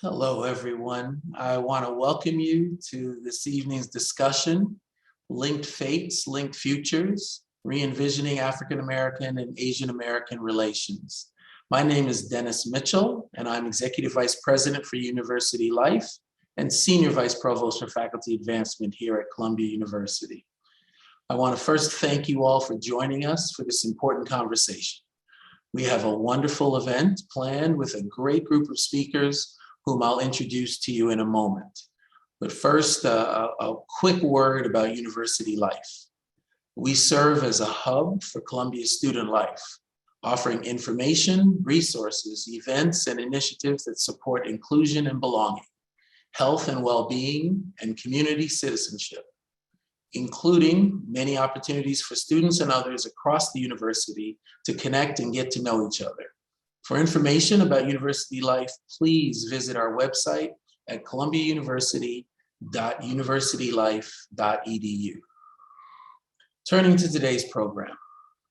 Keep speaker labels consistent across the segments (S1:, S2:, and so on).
S1: Hello, everyone. I want to welcome you to this evening's discussion, Linked Fates, Linked Futures, Re-envisioning African American and Asian American Relations. My name is Dennis Mitchell, and I'm Executive Vice President for University Life and Senior Vice Provost for Faculty Advancement here at Columbia University. I want to first thank you all for joining us for this important conversation. We have a wonderful event planned with a great group of speakers whom I'll introduce to you in a moment. But first, a quick word about University Life. We serve as a hub for Columbia student life, offering information, resources, events, and initiatives that support inclusion and belonging, health and well-being, and community citizenship, including many opportunities for students and others across the university to connect and get to know each other. For information about University Life, please visit our website at columbiauniversity.universitylife.edu. Turning to today's program,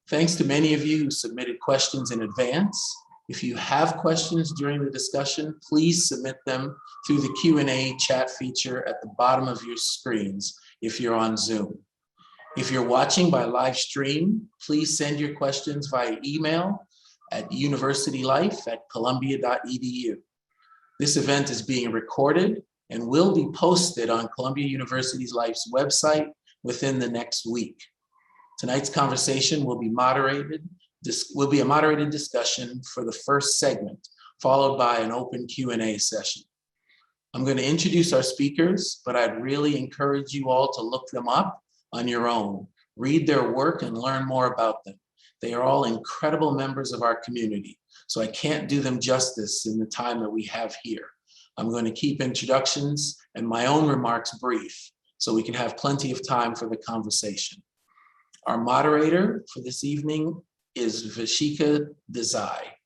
S1: thanks to many of you who submitted questions in advance. If you have questions during the discussion, please submit them through the Q&A chat feature at the bottom of your screens if you're on Zoom. If you're watching by live stream, please send your questions via email at universitylife@columbia.edu. This event is being recorded and will be posted on Columbia University Life's website within the next week. Tonight's conversation will be a moderated discussion for the first segment, followed by an open Q&A session. I'm going to introduce our speakers, but I'd really encourage you all to look them up on your own, read their work, and learn more about them. They are all incredible members of our community, so I can't do them justice in the time that we have here. I'm going to keep introductions and my own remarks brief, so we can have plenty of time for the conversation. Our moderator for this evening is Vishakha Desai,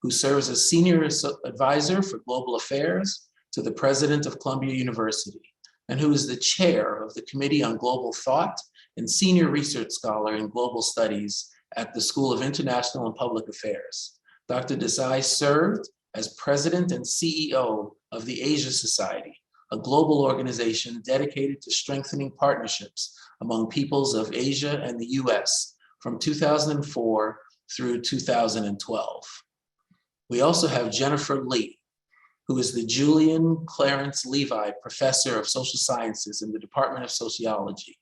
S1: who serves as Senior Advisor for Global Affairs to the President of Columbia University, and who is the Chair of the Committee on Global Thought and Senior Research Scholar in Global Studies at the School of International and Public Affairs. Dr. Desai served as President and CEO of the Asia Society, a global organization dedicated to strengthening partnerships among peoples of Asia and the US from 2004 through 2012. We also have Jennifer Lee, who is the Julian, Clarence, Levi Professor of Social Sciences in the Department of Sociology.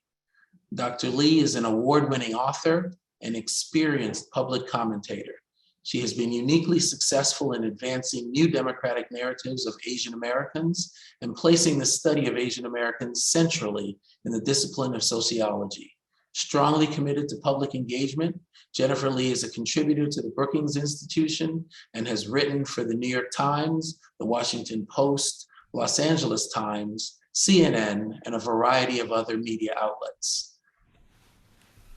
S1: Dr. Lee is an award-winning author and experienced public commentator. She has been uniquely successful in advancing new democratic narratives of Asian Americans and placing the study of Asian Americans centrally in the discipline of sociology. Strongly committed to public engagement, Jennifer Lee is a contributor to the Brookings Institution and has written for the New York Times, the Washington Post, Los Angeles Times, CNN, and a variety of other media outlets.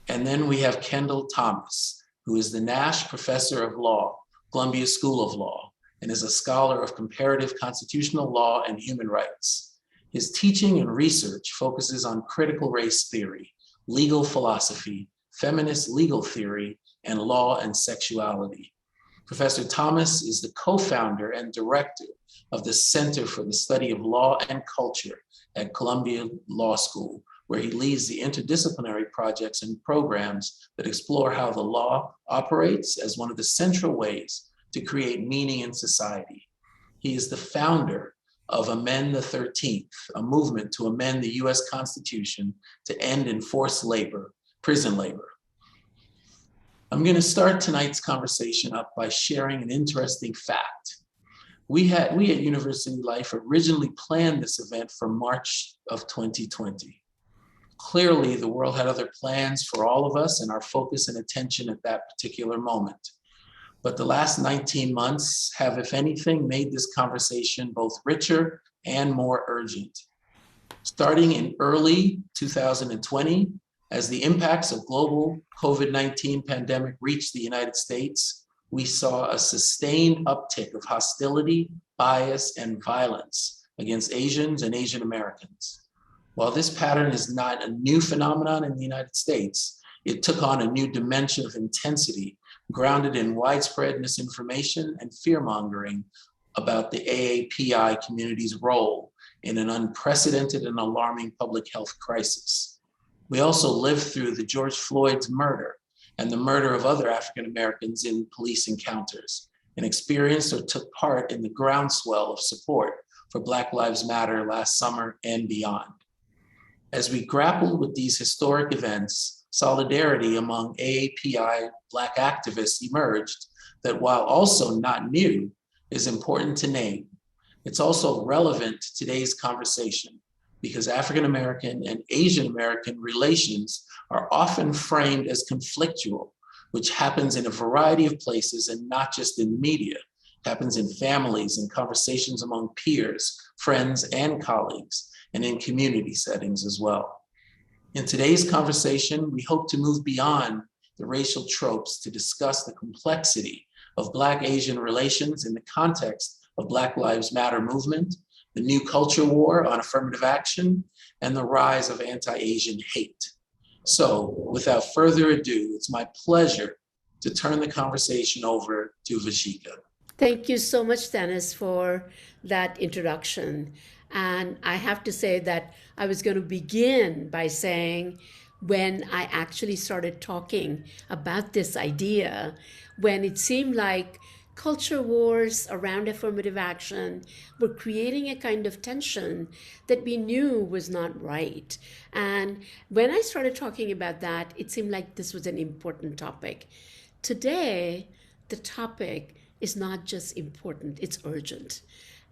S1: And then we have Kendall Thomas, who is the Nash Professor of Law, Columbia School of Law, and is a scholar of comparative constitutional law and human rights. His teaching and research focuses on critical race theory, legal philosophy, feminist legal theory, and law and sexuality. Professor Thomas is the co-founder and director of the Center for the Study of Law and Culture at Columbia Law School, where he leads the interdisciplinary projects and programs that explore how the law operates as one of the central ways to create meaning in society. He is the founder of Amend the 13th, a movement to amend the US Constitution to end enforced labor, prison labor. I'm going to start tonight's conversation up by sharing an interesting fact. We at University Life originally planned this event for March of 2020. Clearly, the world had other plans for all of us and our focus and attention at that particular moment. But the last 19 months have, if anything, made this conversation both richer and more urgent. Starting in early 2020, as the impacts of global COVID-19 pandemic reached the United States, we saw a sustained uptick of hostility, bias, and violence against Asians and Asian Americans. While this pattern is not a new phenomenon in the United States, it took on a new dimension of intensity grounded in widespread misinformation and fear-mongering about the AAPI community's role in an unprecedented and alarming public health crisis. We also lived through the George Floyd's murder and the murder of other African Americans in police encounters, and experienced or took part in the groundswell of support for Black Lives Matter last summer and beyond. As we grapple with these historic events, solidarity among AAPI Black activists emerged that, while also not new, is important to name. It's also relevant to today's conversation because African American and Asian American relations are often framed as conflictual, which happens in a variety of places and not just in the media. It happens in families and conversations among peers, friends, and colleagues, and in community settings as well. In today's conversation, we hope to move beyond the racial tropes to discuss the complexity of Black-Asian relations in the context of Black Lives Matter movement, the new culture war on affirmative action, and the rise of anti-Asian hate. So without further ado, it's my pleasure to turn the conversation over to Vishakha.
S2: Thank you so much, Dennis, for that introduction. And I have to say that I was going to begin by saying when I actually started talking about this idea, when it seemed like culture wars around affirmative action were creating a kind of tension that we knew was not right. And when I started talking about that, it seemed like this was an important topic. Today, the topic is not just important, it's urgent.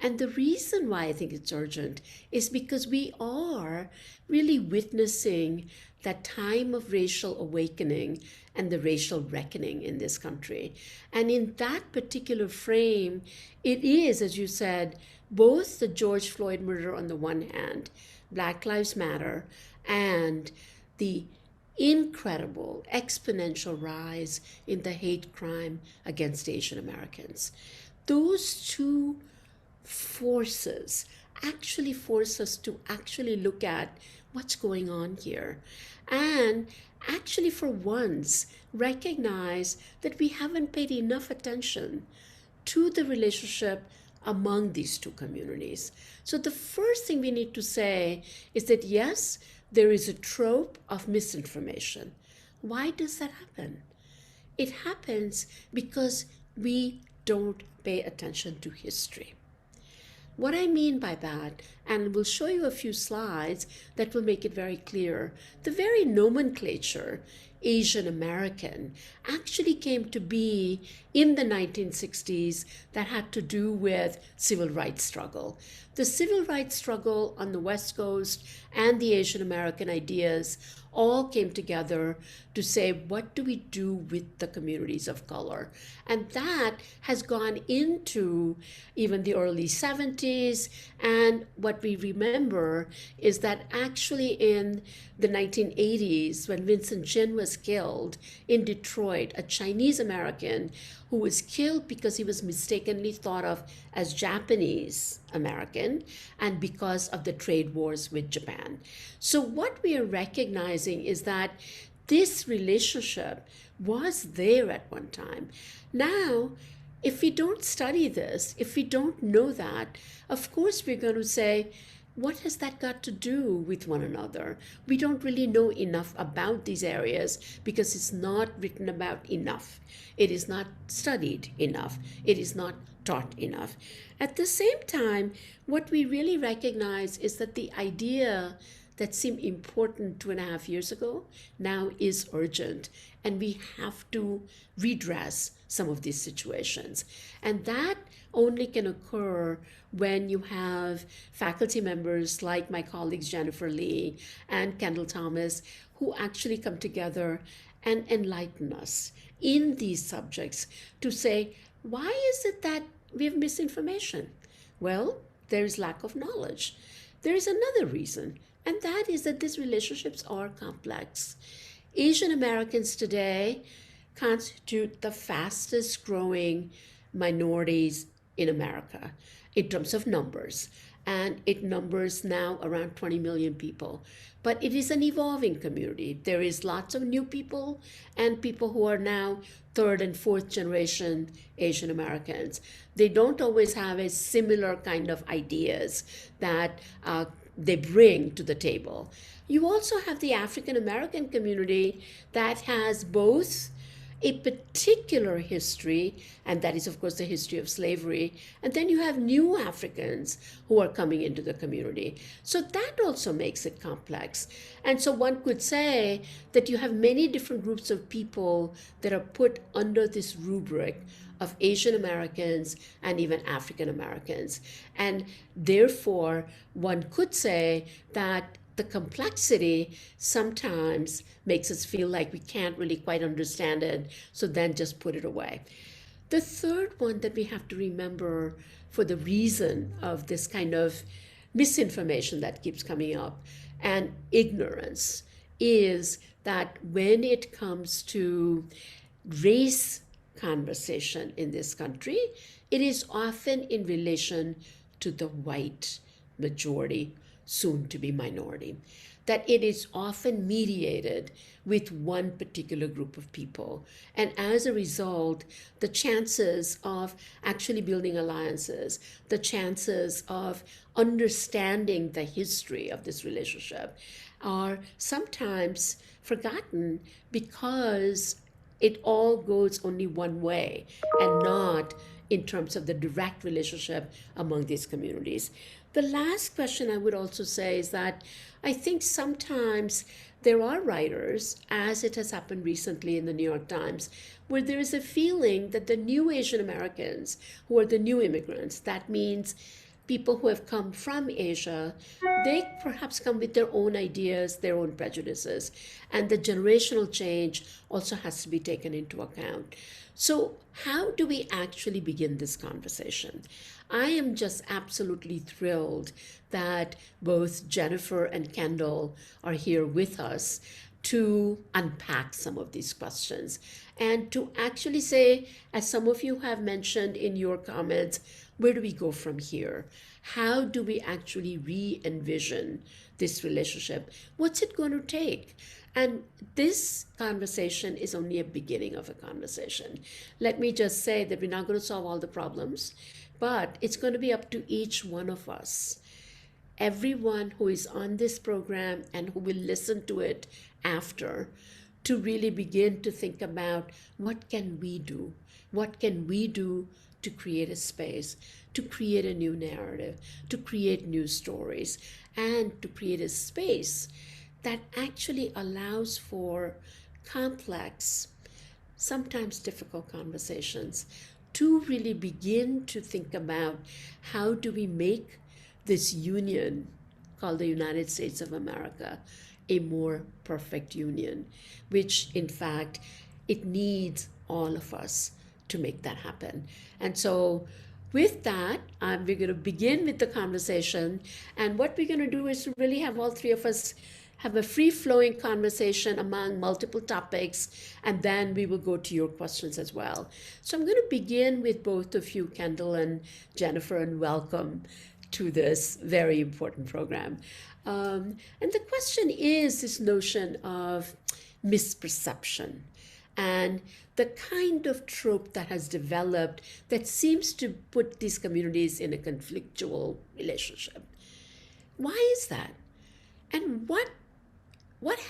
S2: And the reason why I think it's urgent is because we are really witnessing that time of racial awakening and the racial reckoning in this country. And in that particular frame, it is, as you said, both the George Floyd murder on the one hand, Black Lives Matter, and the incredible exponential rise in the hate crime against Asian Americans. Those two forces actually force us to actually look at what's going on here and actually for once recognize that we haven't paid enough attention to the relationship among these two communities. So the first thing we need to say is that yes, there is a trope of misinformation. Why does that happen? It happens because we don't pay attention to history. What I mean by that, and we'll show you a few slides that will make it very clear, the very nomenclature Asian American actually came to be in the 1960s that had to do with civil rights struggle. The civil rights struggle on the West Coast and the Asian American ideas all came together to say, what do we do with the communities of color? And that has gone into even the early 70s. And what we remember is that actually in the 1980s, when Vincent Chin was killed in Detroit, a Chinese American who was killed because he was mistakenly thought of as Japanese American and because of the trade wars with Japan. So what we are recognizing is that this relationship was there at one time. Now, if we don't study this, if we don't know that, of course we're going to say, what has that got to do with one another? We don't really know enough about these areas because it's not written about enough. It is not studied enough. It is not taught enough. At the same time, what we really recognize is that the idea that seemed important 2.5 years ago now is urgent, and we have to redress some of these situations. And that only can occur when you have faculty members like my colleagues Jennifer Lee and Kendall Thomas who actually come together and enlighten us in these subjects to say, why is it that we have misinformation? Well, there is lack of knowledge. There is another reason, and that is that these relationships are complex. Asian Americans today constitute the fastest growing minorities in America in terms of numbers. and it numbers now around 20 million people. But it is an evolving community. There is lots of new people and people who are now third and fourth generation Asian Americans. They don't always have a similar kind of ideas that they bring to the table. You also have the African American community that has both a particular history, and that is, of course, the history of slavery. And then you have new Africans who are coming into the community. So that also makes it complex. And so one could say that you have many different groups of people that are put under this rubric of Asian Americans and even African Americans. And therefore, one could say that the complexity sometimes makes us feel like we can't really quite understand it, so then just put it away. The third one that we have to remember for the reason of this kind of misinformation that keeps coming up and ignorance is that when it comes to race conversation in this country, it is often in relation to the white majority, soon to be minority. That it is often mediated with one particular group of people. And as a result, the chances of actually building alliances, the chances of understanding the history of this relationship are sometimes forgotten because it all goes only one way and not in terms of the direct relationship among these communities. The last question I would also say is that I think sometimes there are writers, as it has happened recently in the New York Times, where there is a feeling that the new Asian Americans, who are the new immigrants, that means people who have come from Asia, they perhaps come with their own ideas, their own prejudices, and the generational change also has to be taken into account. So, how do we actually begin this conversation? I am just absolutely thrilled that both Jennifer and Kendall are here with us to unpack some of these questions and to actually say, as some of you have mentioned in your comments, where do we go from here? How do we actually re-envision this relationship? What's it going to take? And this conversation is only a beginning of a conversation. Let me just say that we're not going to solve all the problems, but it's going to be up to each one of us, everyone who is on this program and who will listen to it after, to really begin to think about what can we do? What can we do to create a space, to create a new narrative, to create new stories, and to create a space that actually allows for complex, sometimes difficult conversations, to really begin to think about how do we make this union called the United States of America a more perfect union, which in fact it needs all of us to make that happen. And so with that, we're going to begin with the conversation. And what we're going to do is to really have all three of us have a free-flowing conversation among multiple topics, and then we will go to your questions as well. So I'm going to begin with both of you, Kendall and Jennifer, and welcome to this very important program. And the question is this notion of misperception and the kind of trope that has developed that seems to put these communities in a conflictual relationship. Why is that? And what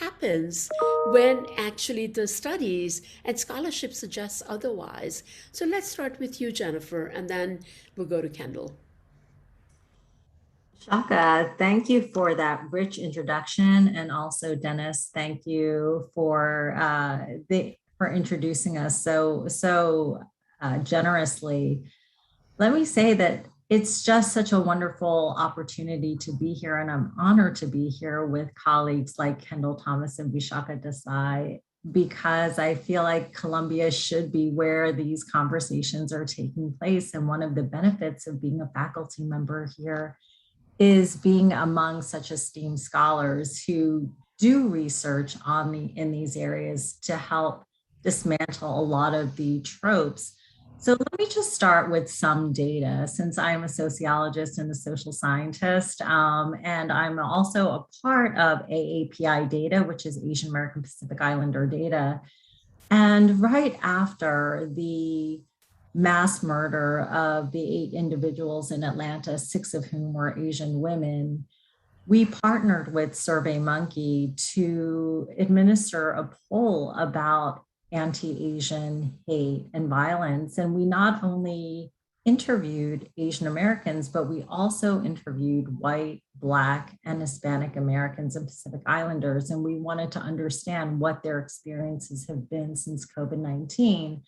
S2: happens when actually the studies and scholarship suggests otherwise? So let's start with you, Jennifer, and then we'll go to Kendall.
S3: Shaka, thank you for that rich introduction, and also Dennis, thank you for introducing us so generously. Let me say that it's just such a wonderful opportunity to be here, and I'm honored to be here with colleagues like Kendall Thomas and Vishakha Desai, because I feel like Columbia should be where these conversations are taking place. And one of the benefits of being a faculty member here is being among such esteemed scholars who do research in these areas to help dismantle a lot of the tropes So let me just start with some data since I'm a sociologist and a social scientist, and I'm also a part of AAPI data, which is Asian American Pacific Islander data. And right after the mass murder of the 8 individuals in Atlanta, 6 of whom were Asian women, we partnered with SurveyMonkey to administer a poll about anti-Asian hate and violence. And we not only interviewed Asian Americans, but we also interviewed white, Black, and Hispanic Americans and Pacific Islanders. And we wanted to understand what their experiences have been since COVID-19.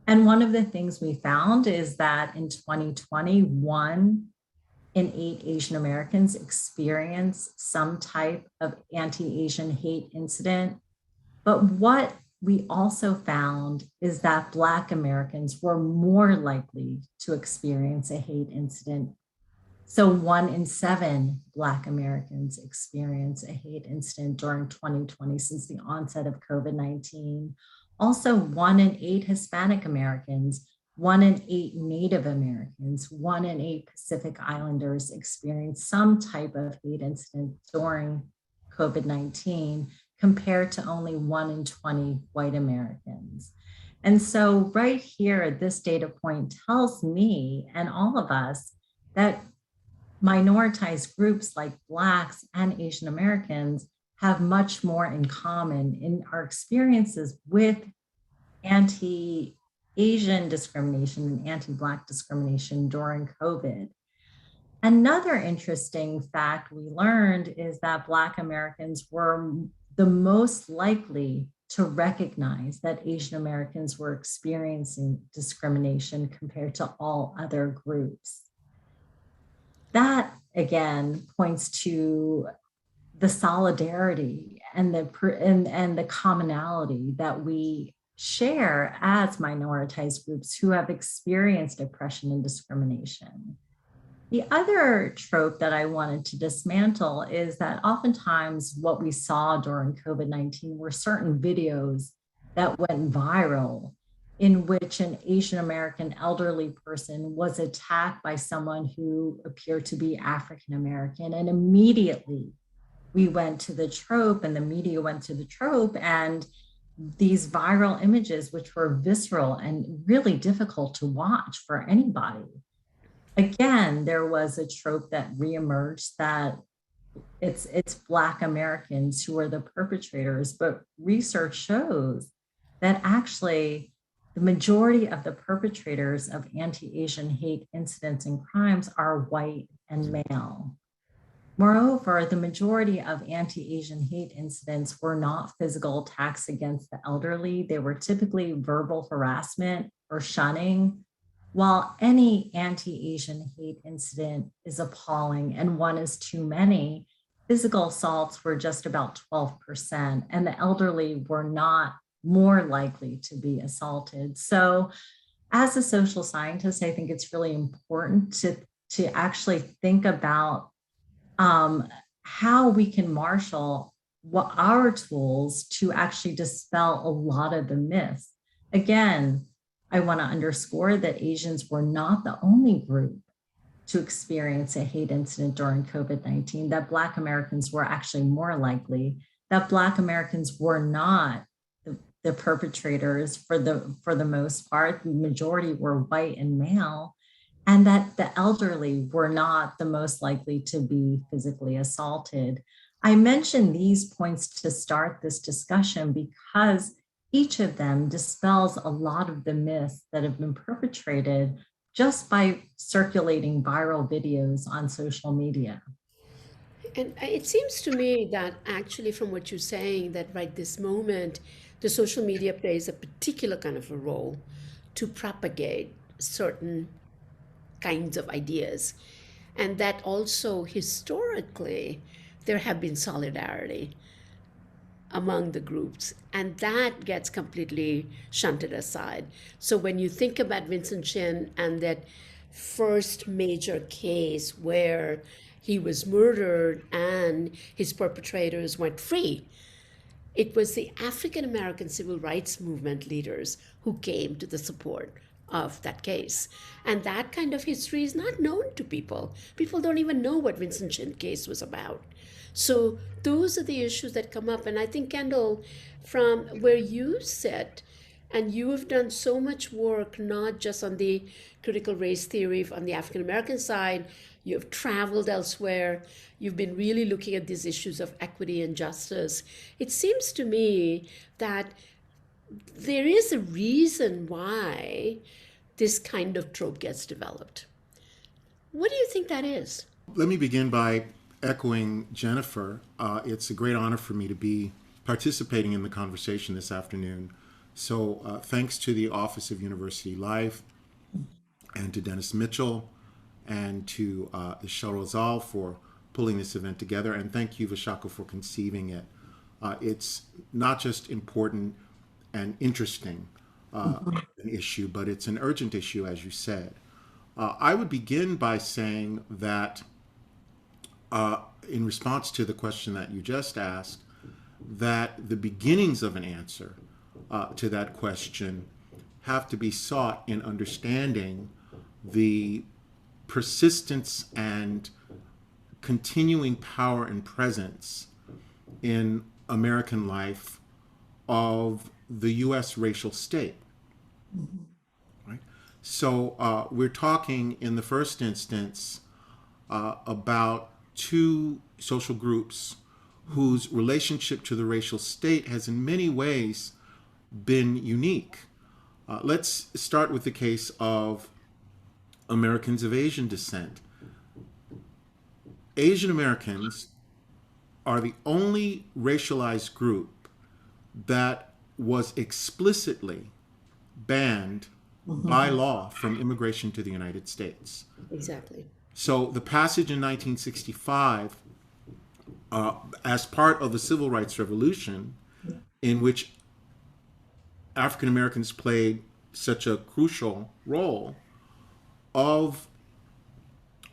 S3: And one of the things we found is that in 2021, in 8 Asian Americans experience some type of anti-Asian hate incident. But what we also found is that Black Americans were more likely to experience a hate incident. So 1 in 7 Black Americans experience a hate incident during 2020 since the onset of COVID-19. Also 1 in 8 Hispanic Americans, 1 in 8 Native Americans, 1 in 8 Pacific Islanders experienced some type of hate incident during COVID-19 compared to only 1 in 20 white Americans. And so right here, this data point tells me and all of us that minoritized groups like Blacks and Asian Americans have much more in common in our experiences with anti-Asian discrimination and anti-Black discrimination during COVID. Another interesting fact we learned is that Black Americans were the most likely to recognize that Asian Americans were experiencing discrimination compared to all other groups. That, again, points to the solidarity and the commonality that we share as minoritized groups who have experienced oppression and discrimination. The other trope that I wanted to dismantle is that oftentimes what we saw during COVID-19 were certain videos that went viral in which an Asian American elderly person was attacked by someone who appeared to be African American. And immediately we went to the trope and the media went to the trope, and these viral images, which were visceral and really difficult to watch for anybody. Again, there was a trope that reemerged that it's Black Americans who are the perpetrators, but research shows that actually the majority of the perpetrators of anti-Asian hate incidents and crimes are white and male. Moreover, the majority of anti-Asian hate incidents were not physical attacks against the elderly. They were typically verbal harassment or shunning. While any anti-Asian hate incident is appalling and one is too many, physical assaults were just about 12%, and the elderly were not more likely to be assaulted. So as a social scientist, I think it's really important to actually think about how we can marshal what our tools to actually dispel a lot of the myths. Again, I want to underscore that Asians were not the only group to experience a hate incident during COVID-19, that Black Americans were actually more likely, that Black Americans were not the perpetrators for the most part. The majority were white and male, and that the elderly were not the most likely to be physically assaulted. I mentioned these points to start this discussion because each of them dispels a lot of the myths that have been perpetrated just by circulating viral videos on social media.
S2: And it seems to me that actually, from what you're saying, that right this moment, the social media plays a particular kind of a role to propagate certain kinds of ideas. And that also historically, there have been solidarity among the groups, and that gets completely shunted aside. So when you think about Vincent Chin and that first major case where he was murdered and his perpetrators went free, it was the African American civil rights movement leaders who came to the support of that case. And that kind of history is not known to people. People don't even know what Vincent Chin case was about. So those are the issues that come up. And I think, Kendall, from where you sit, and you have done so much work, not just on the critical race theory on the African American side, you have traveled elsewhere, you've been really looking at these issues of equity and justice. It seems to me that there is a reason why this kind of trope gets developed. What do you think that is?
S4: Let me begin by echoing Jennifer. It's a great honor for me to be participating in the conversation this afternoon. So thanks to the Office of University Life and to Dennis Mitchell and to Ishal Rozal for pulling this event together. And thank you, Vishakha, for conceiving it. It's not just important and interesting an issue, but it's an urgent issue, as you said. I would begin by saying that in response to the question that you just asked, that the beginnings of an answer to that question have to be sought in understanding the persistence and continuing power and presence in American life of the U.S. racial state. Right? So we're talking in the first instance about two social groups whose relationship to the racial state has in many ways been unique. Let's start with the case of Americans of Asian descent. Asian Americans are the only racialized group that was explicitly banned by law from immigration to the United States.
S2: Exactly.
S4: So the passage in 1965, as part of the Civil Rights Revolution, in which African Americans played such a crucial role, of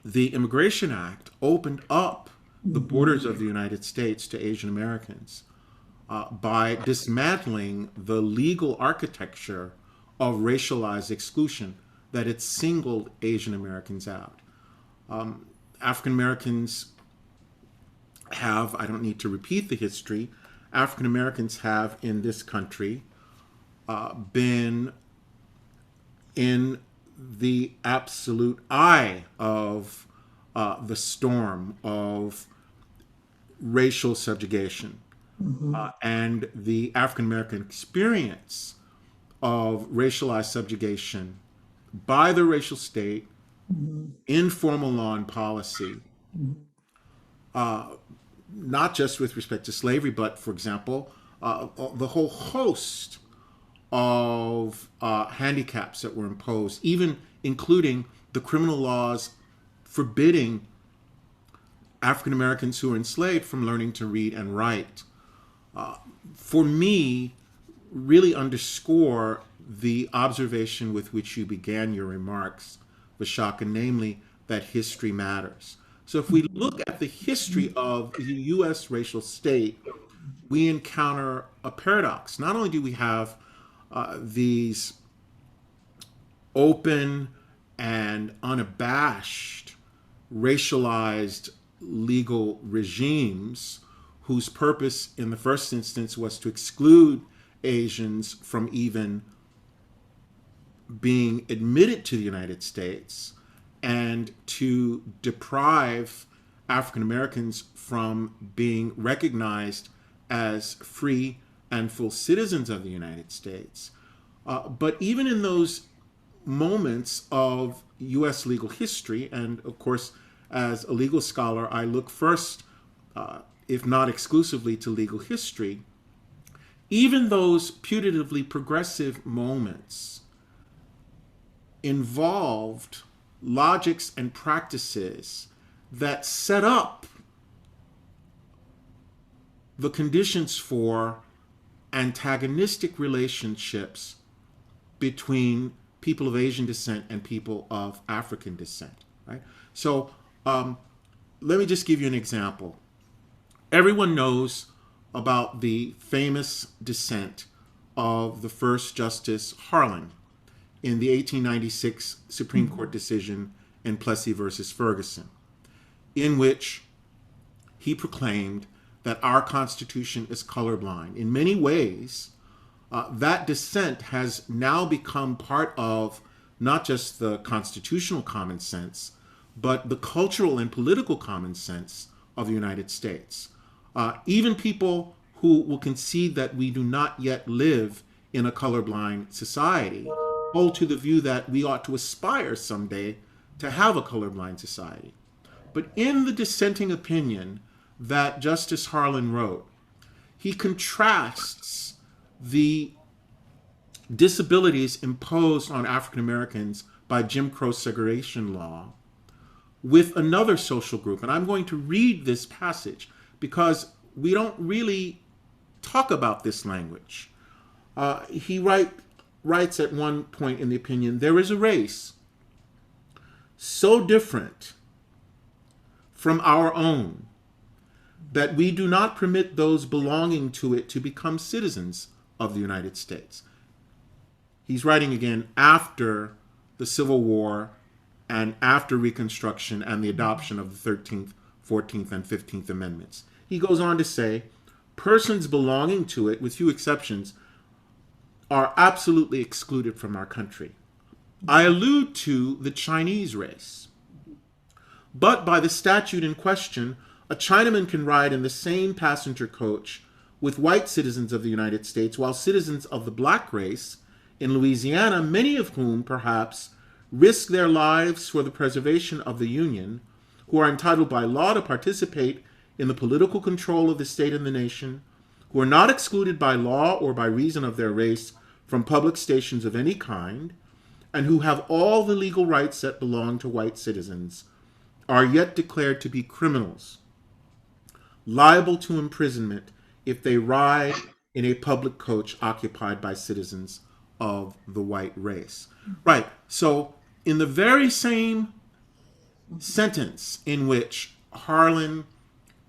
S4: the Immigration Act opened up the borders of the United States to Asian Americans by dismantling the legal architecture of racialized exclusion that had singled Asian Americans out. African Americans have, I don't need to repeat the history, African Americans have in this country been in the absolute eye of the storm of racial subjugation. And the African American experience of racialized subjugation by the racial state, informal law and policy, not just with respect to slavery, but, for example, the whole host of handicaps that were imposed, even including the criminal laws forbidding African Americans who were enslaved from learning to read and write, for me, really underscore the observation with which you began your remarks, Vishakha, namely that history matters. So if we look at the history of the U.S. racial state, we encounter a paradox. Not only do we have these open and unabashed racialized legal regimes whose purpose in the first instance was to exclude Asians from even being admitted to the United States and to deprive African Americans from being recognized as free and full citizens of the United States. But even in those moments of U.S. legal history, and of course, as a legal scholar, I look first, if not exclusively, to legal history, even those putatively progressive moments involved logics and practices that set up the conditions for antagonistic relationships between people of Asian descent and people of African descent, right? So let me just give you an example. Everyone knows about the famous dissent of the first Justice Harlan in the 1896 Supreme Court decision in Plessy versus Ferguson, in which he proclaimed that our Constitution is colorblind. In many ways, that dissent has now become part of not just the constitutional common sense, but the cultural and political common sense of the United States. Even people who will concede that we do not yet live in a colorblind society hold to the view that we ought to aspire someday to have a colorblind society. But in the dissenting opinion that Justice Harlan wrote, he contrasts the disabilities imposed on African Americans by Jim Crow segregation law with another social group. And I'm going to read this passage because we don't really talk about this language. He writes at one point in the opinion, there is a race so different from our own that we do not permit those belonging to it to become citizens of the United States. He's writing again after the Civil War and after Reconstruction and the adoption of the 13th, 14th, and 15th Amendments. He goes on to say, persons belonging to it, with few exceptions, are absolutely excluded from our country. I allude to the Chinese race. But by the statute in question, a Chinaman can ride in the same passenger coach with white citizens of the United States, while citizens of the black race in Louisiana, many of whom perhaps risk their lives for the preservation of the Union, who are entitled by law to participate in the political control of the state and the nation, who are not excluded by law or by reason of their race from public stations of any kind, and who have all the legal rights that belong to white citizens, are yet declared to be criminals, liable to imprisonment if they ride in a public coach occupied by citizens of the white race. Right. So in the very same sentence in which Harlan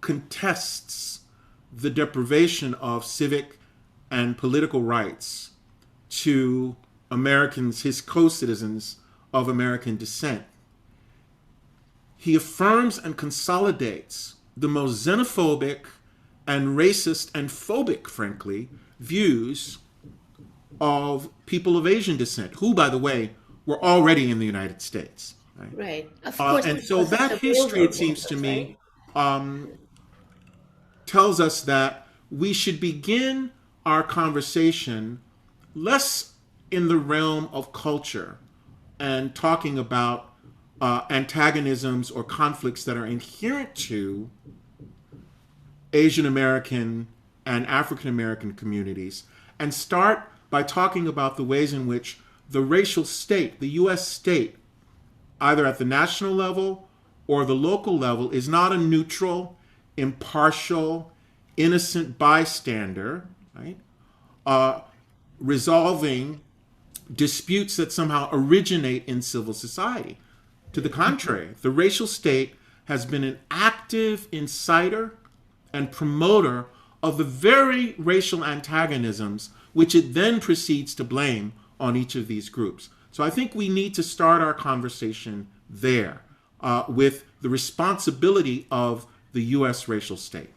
S4: contests the deprivation of civic and political rights to Americans, his co-citizens of American descent, he affirms and consolidates the most xenophobic and racist and phobic, frankly, views of people of Asian descent, who, by the way, were already in the United States.
S2: Right. Of course.
S4: And so that history, it seems to me, tells us that we should begin our conversation less in the realm of culture and talking about antagonisms or conflicts that are inherent to Asian American and African American communities, and start by talking about the ways in which the racial state, the US state, either at the national level or the local level, is not a neutral, impartial, innocent bystander, right? Resolving disputes that somehow originate in civil society. To the contrary, the racial state has been an active inciter and promoter of the very racial antagonisms which it then proceeds to blame on each of these groups. So I think we need to start our conversation there with the responsibility of the US racial state.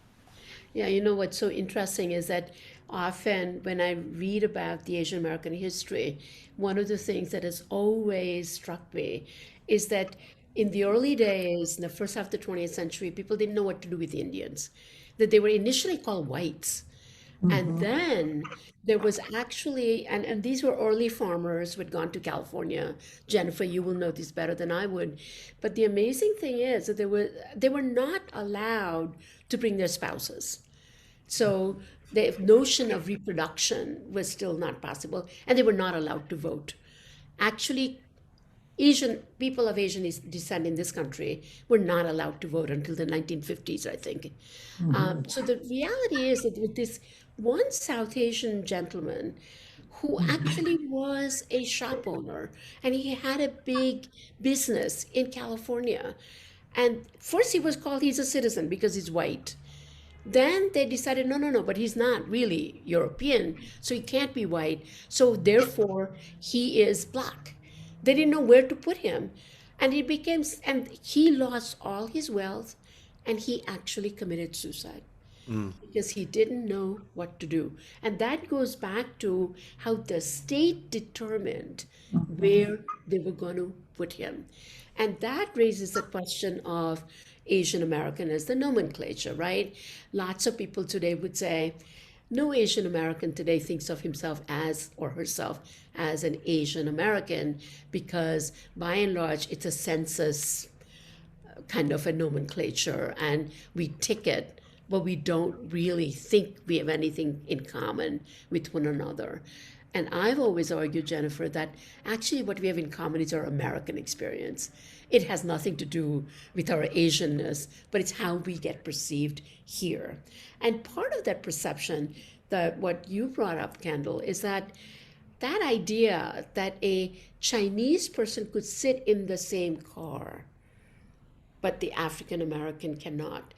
S2: Yeah, you know what's so interesting is that often when I read about the Asian American history, one of the things that has always struck me is that in the early days, in the first half of the 20th century, people didn't know what to do with the Indians, that they were initially called whites. And then there was actually, and these were early farmers who had gone to California. Jennifer, you will know this better than I would. But the amazing thing is that they were not allowed to bring their spouses. So the notion of reproduction was still not possible, and they were not allowed to vote. Actually, Asian people of Asian descent in this country were not allowed to vote until the 1950s, I think. So the reality is that with this one South Asian gentleman who actually was a shop owner, and he had a big business in California. And first he was called, he's a citizen because he's white. Then they decided, no, no, no, but he's not really European, so he can't be white. So therefore, he is black. They didn't know where to put him. And he lost all his wealth, and he actually committed suicide because he didn't know what to do. And that goes back to how the state determined where they were going to put him. And that raises the question of Asian American as the nomenclature, right? Lots of people today would say, no Asian American today thinks of himself as or herself as an Asian American because by and large it's a census kind of a nomenclature and we tick it, but we don't really think we have anything in common with one another. And I've always argued, Jennifer, that actually what we have in common is our American experience. It has nothing to do with our Asianness, but it's how we get perceived here. And part of that perception, that what you brought up, Kendall, is that idea that a Chinese person could sit in the same car, but the African American cannot.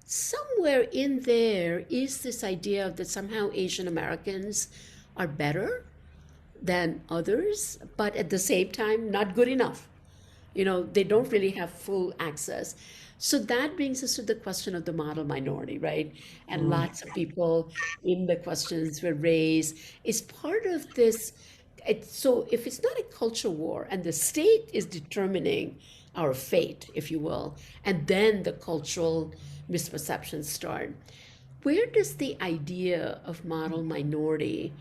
S2: Somewhere in there is this idea that somehow Asian Americans are better than others, but at the same time, not good enough. They don't really have full access. So that brings us to the question of the model minority, right? And lots of people in the questions were raised. Is part of this. So if it's not a culture war and the state is determining our fate, if you will, and then the cultural misperceptions start, where does the idea of model minority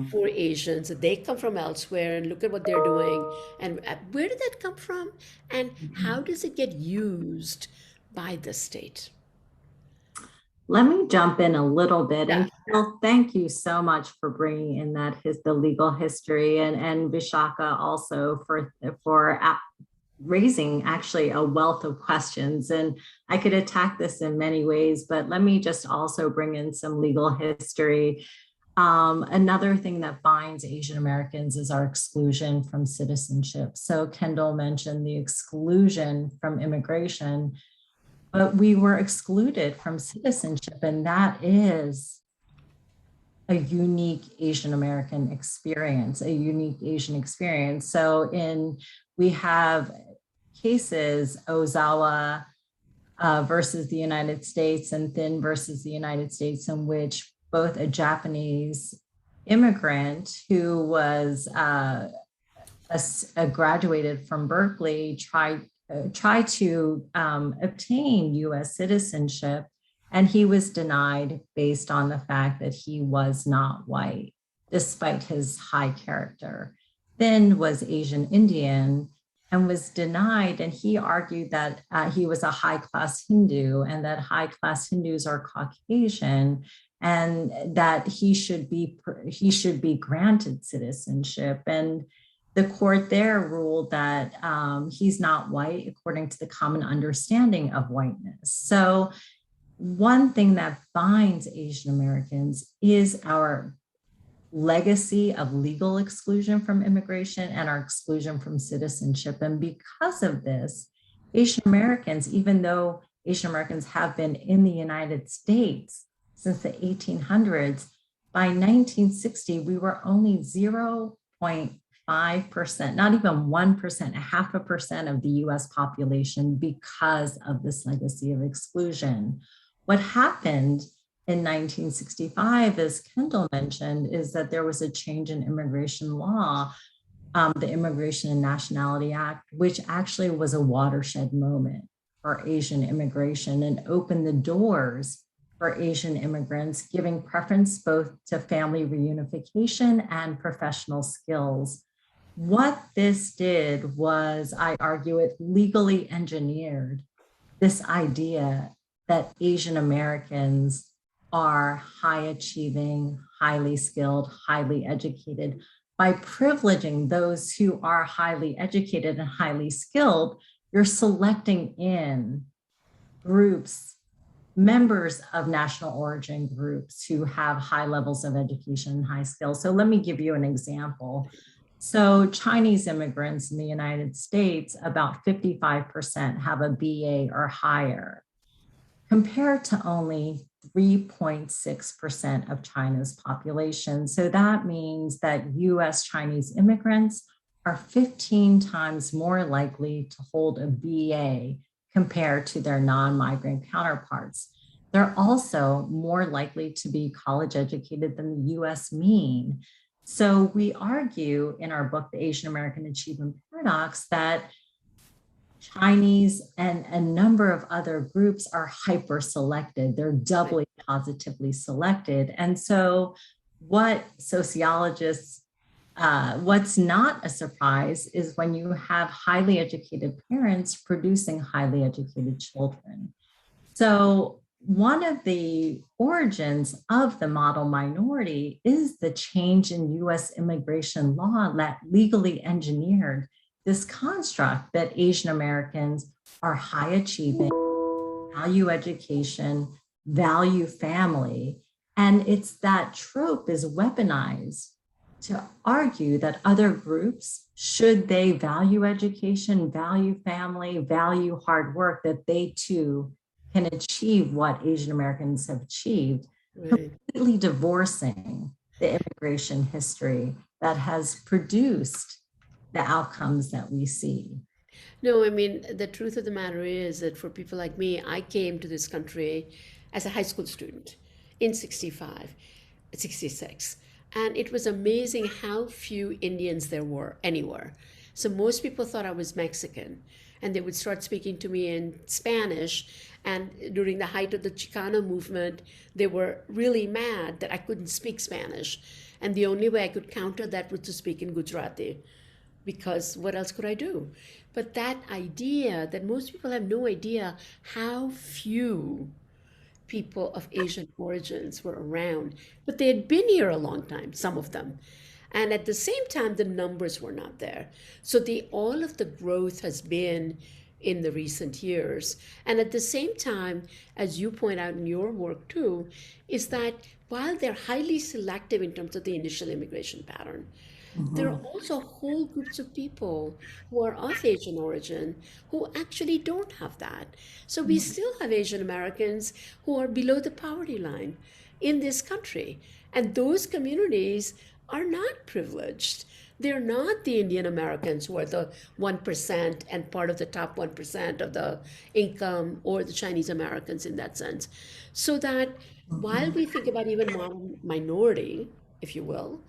S2: for Asians, they come from elsewhere and look at what they're doing, and where did that come from, and how does it get used by the state?
S3: Let me jump in a little bit.
S2: Yeah.
S3: And Kendall, thank you so much for bringing in the legal history, and Vishakha also for raising actually a wealth of questions. And I could attack this in many ways, but let me just also bring in some legal history. Another thing that binds Asian Americans is our exclusion from citizenship. So Kendall mentioned the exclusion from immigration, but we were excluded from citizenship, and that is a unique Asian American experience, a unique Asian experience. So we have cases, Ozawa versus the United States and Thin versus the United States, in which both a Japanese immigrant who was graduated from Berkeley tried to obtain U.S. citizenship, and he was denied based on the fact that he was not white, despite his high character. Thin was Asian Indian and was denied, and he argued that he was a high-class Hindu and that high-class Hindus are Caucasian, and that he should be granted citizenship. And the court there ruled that he's not white according to the common understanding of whiteness. So one thing that binds Asian Americans is our legacy of legal exclusion from immigration and our exclusion from citizenship. And because of this, Asian Americans, even though Asian Americans have been in the United States since the 1800s, by 1960, we were only 0.5%, not even 1%, 0.5% of the US population because of this legacy of exclusion. What happened in 1965, as Kendall mentioned, is that there was a change in immigration law, the Immigration and Nationality Act, which actually was a watershed moment for Asian immigration and opened the doors for Asian immigrants, giving preference both to family reunification and professional skills. What this did was, I argue, it legally engineered this idea that Asian Americans are high achieving, highly skilled, highly educated. By privileging those who are highly educated and highly skilled, you're selecting in groups, members of national origin groups who have high levels of education and high skills. So let me give you an example. So Chinese immigrants in the United States, about 55% have a BA or higher, compared to only 3.6% of China's population. So that means that US Chinese immigrants are 15 times more likely to hold a BA compared to their non-migrant counterparts. They're also more likely to be college educated than the US mean. So we argue in our book, The Asian American Achievement Paradox, that Chinese and a number of other groups are hyper-selected. They're doubly positively selected. And so what sociologists, what's not a surprise is when you have highly educated parents producing highly educated children. So one of the origins of the model minority is the change in US immigration law that legally engineered this construct that Asian Americans are high achieving, value education, value family. And it's that trope is weaponized to argue that other groups, should they value education, value family, value hard work, that they too can achieve what Asian Americans have achieved, completely divorcing the immigration history that has produced the outcomes that we see.
S2: No, I mean, the truth of the matter is that for people like me, I came to this country as a high school student in 65, 66. And it was amazing how few Indians there were anywhere. So most people thought I was Mexican, and they would start speaking to me in Spanish. And during the height of the Chicano movement, they were really mad that I couldn't speak Spanish. And the only way I could counter that was to speak in Gujarati, because what else could I do? But that idea that most people have no idea how few people of Asian origins were around, but they had been here a long time, some of them. And at the same time, the numbers were not there. So all of the growth has been in the recent years. And at the same time, as you point out in your work too, is that while they're highly selective in terms of the initial immigration pattern, there are also whole groups of people who are of Asian origin who actually don't have that. So we still have Asian Americans who are below the poverty line in this country. And those communities are not privileged. They're not the Indian Americans who are the 1% and part of the top 1% of the income, or the Chinese Americans in that sense. So that while we think about even modern minority, if you will,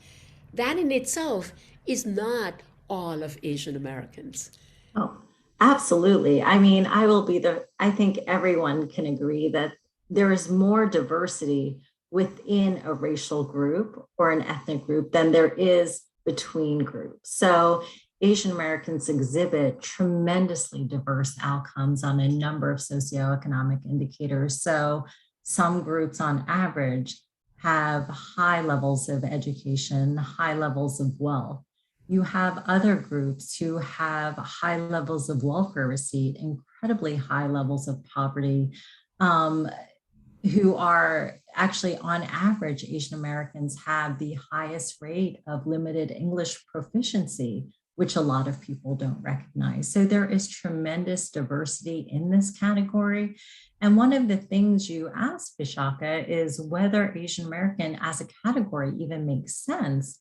S2: that in itself is not all of Asian Americans.
S3: Oh, absolutely. I mean, I think everyone can agree that there is more diversity within a racial group or an ethnic group than there is between groups. So Asian Americans exhibit tremendously diverse outcomes on a number of socioeconomic indicators. So some groups on average have high levels of education, high levels of wealth. You have other groups who have high levels of welfare receipt, incredibly high levels of poverty, who are actually, on average, Asian Americans have the highest rate of limited English proficiency, which a lot of people don't recognize. So there is tremendous diversity in this category. And one of the things you asked, Vishakha, is whether Asian American as a category even makes sense.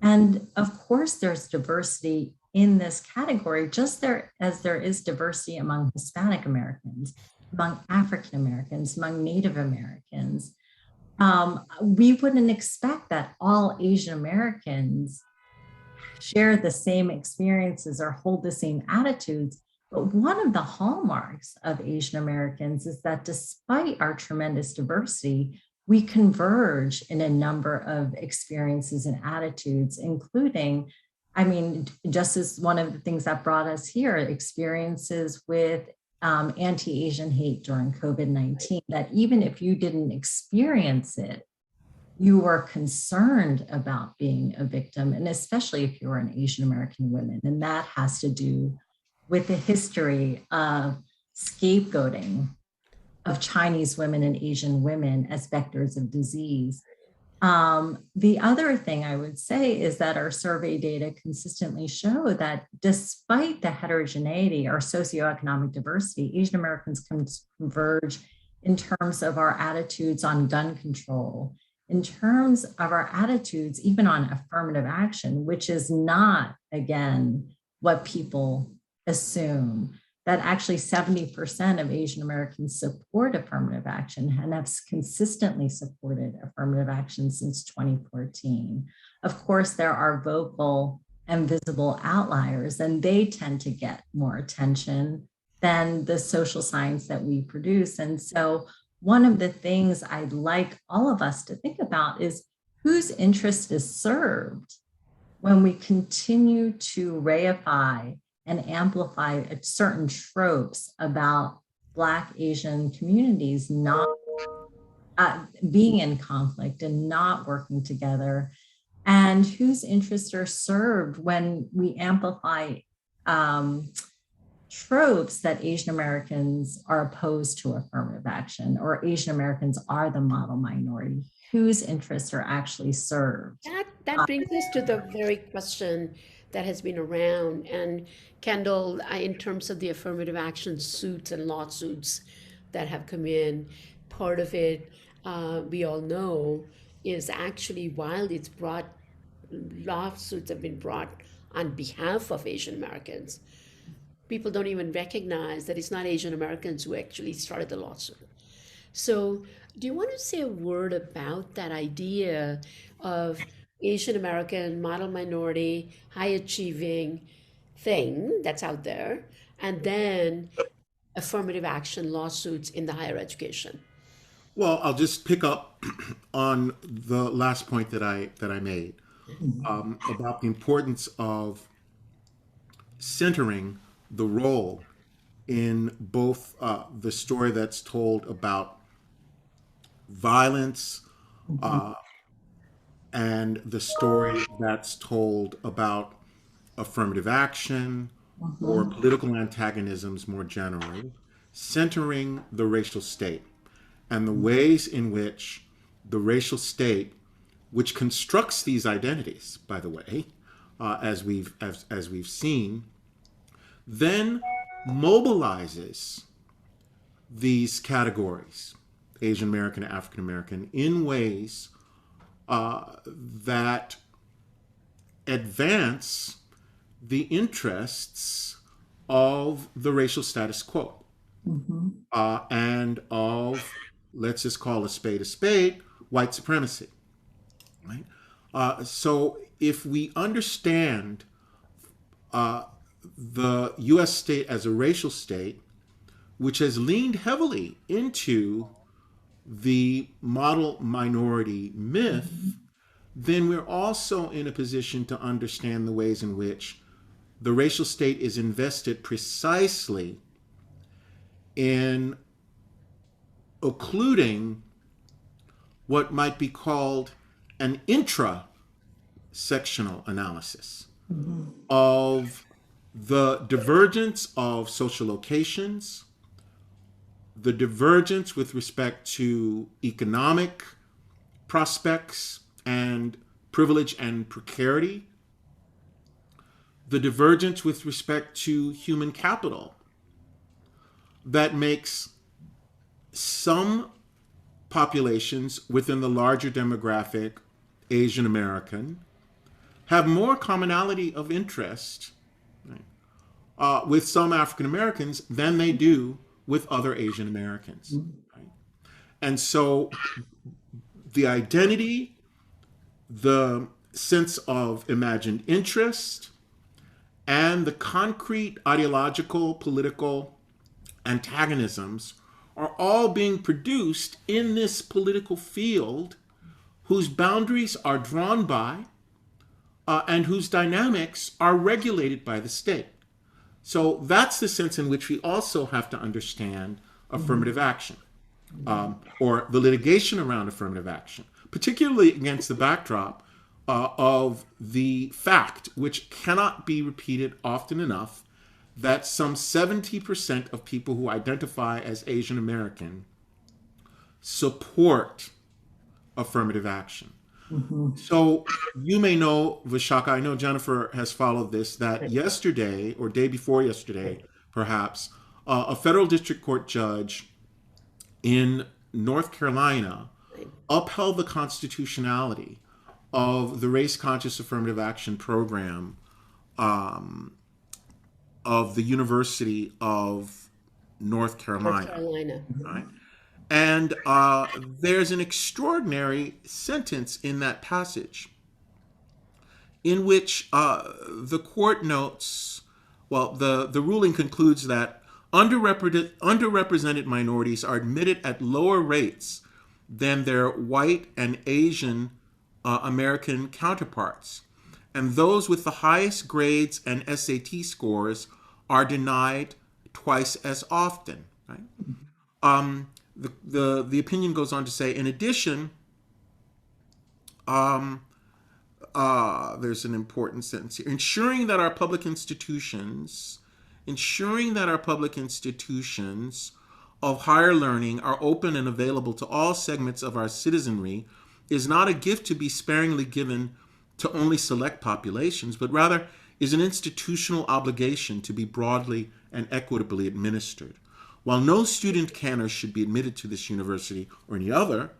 S3: And of course, there's diversity in this category, just as there is diversity among Hispanic Americans, among African Americans, among Native Americans. We wouldn't expect that all Asian Americans share the same experiences or hold the same attitudes. But one of the hallmarks of Asian Americans is that despite our tremendous diversity, we converge in a number of experiences and attitudes, including, just as one of the things that brought us here, experiences with anti-Asian hate during COVID-19, that even if you didn't experience it, you were concerned about being a victim, and especially if you were an Asian American woman. And that has to do with the history of scapegoating of Chinese women and Asian women as vectors of disease. The other thing I would say is that our survey data consistently show that despite the heterogeneity or socioeconomic diversity, Asian Americans converge in terms of our attitudes on gun control, in terms of our attitudes even on affirmative action, which is not, again, what people assume, that actually 70% of Asian Americans support affirmative action and have consistently supported affirmative action since 2014. Of course, there are vocal and visible outliers, and they tend to get more attention than the social science that we produce. And so one of the things I'd like all of us to think about is whose interest is served when we continue to reify and amplify certain tropes about Black Asian communities not being in conflict and not working together, and whose interests are served when we amplify tropes that Asian Americans are opposed to affirmative action, or Asian Americans are the model minority. Whose interests are actually served?
S2: That brings us to the very question that has been around. And Kendall, in terms of the affirmative action suits and lawsuits that have come in, part of it, we all know, is actually while it's brought, lawsuits have been brought on behalf of Asian Americans, people don't even recognize that it's not Asian Americans who actually started the lawsuit. So, do you want to say a word about that idea of Asian American, model minority, high achieving thing that's out there, and then affirmative action lawsuits in the higher education?
S4: Well, I'll just pick up on the last point that I made about the importance of centering the role in both the story that's told about violence and the story that's told about affirmative action or political antagonisms more generally, centering the racial state and the ways in which the racial state, which constructs these identities, by the way, as we've seen, then mobilizes these categories, Asian American, African American, in ways that advance the interests of the racial status quo and of, let's just call a spade, white supremacy. Right? So if we understand the U.S. state as a racial state, which has leaned heavily into the model minority myth, then we're also in a position to understand the ways in which the racial state is invested precisely in occluding what might be called an intra-sectional analysis of the divergence of social locations, the divergence with respect to economic prospects and privilege and precarity, the divergence with respect to human capital that makes some populations within the larger demographic, Asian American, have more commonality of interest, right, with some African Americans than they do with other Asian Americans. Right? And so the identity, the sense of imagined interest, and the concrete ideological, political antagonisms are all being produced in this political field whose boundaries are drawn by and whose dynamics are regulated by the state. So that's the sense in which we also have to understand affirmative action or the litigation around affirmative action, particularly against the backdrop of the fact, which cannot be repeated often enough, that some 70% of people who identify as Asian American support affirmative action. So you may know, Vishakha, I know Jennifer has followed this, that yesterday or day before yesterday, perhaps, a federal district court judge in North Carolina upheld the constitutionality of the race-conscious affirmative action program of the University of North
S2: North
S4: Carolina.
S2: Carolina.
S4: Right? And there's an extraordinary sentence in that passage in which the court notes, well, the ruling concludes that underrepresented minorities are admitted at lower rates than their white and Asian American counterparts. And those with the highest grades and SAT scores are denied twice as often. Right? The opinion goes on to say, in addition, there's an important sentence here. Ensuring that our public institutions of higher learning are open and available to all segments of our citizenry is not a gift to be sparingly given to only select populations, but rather is an institutional obligation to be broadly and equitably administered. While no student can or should be admitted to this university or any other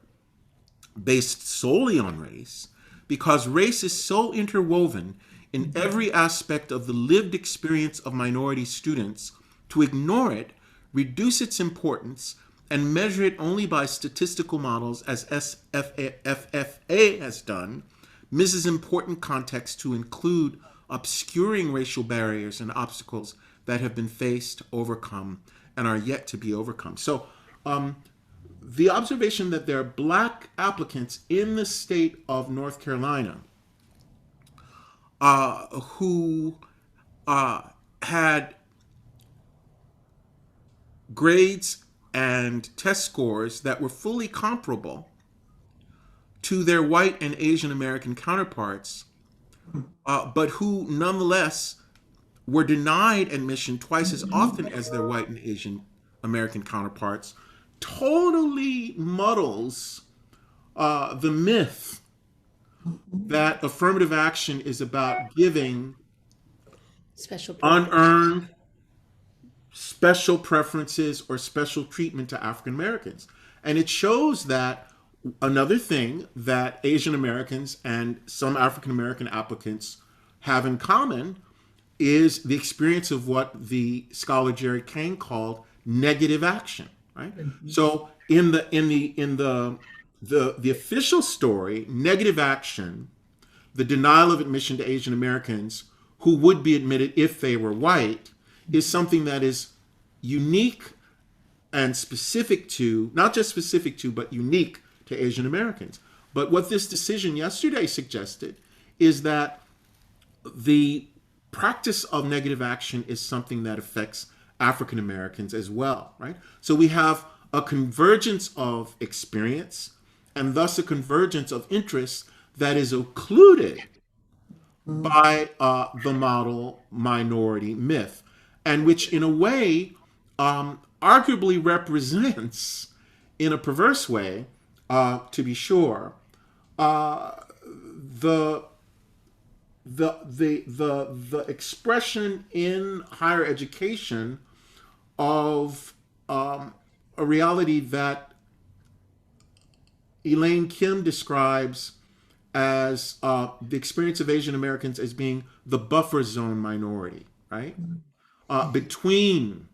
S4: based solely on race, because race is so interwoven in every aspect of the lived experience of minority students, to ignore it, reduce its importance, and measure it only by statistical models, as SFFA has done, misses important context to include obscuring racial barriers and obstacles that have been faced, overcome, and are yet to be overcome. So the observation that there are Black applicants in the state of North Carolina who had grades and test scores that were fully comparable to their white and Asian American counterparts, but who nonetheless were denied admission twice as often as their white and Asian American counterparts, totally muddles the myth that affirmative action is about giving
S2: Special
S4: unearned special preferences or special treatment to African Americans. And it shows that another thing that Asian Americans and some African American applicants have in common is the experience of what the scholar Jerry Kane called negative action. Right. So in the official story, negative action, the denial of admission to Asian Americans who would be admitted if they were white, is something that is unique and specific to, not just specific to, but unique to Asian Americans. But what this decision yesterday suggested is that the practice of negative action is something that affects African Americans as well, right? So we have a convergence of experience and thus a convergence of interests that is occluded by the model minority myth, and which in a way arguably represents, in a perverse way, to be sure, the expression in higher education of a reality that Elaine Kim describes as the experience of Asian Americans as being the buffer zone minority, right? Between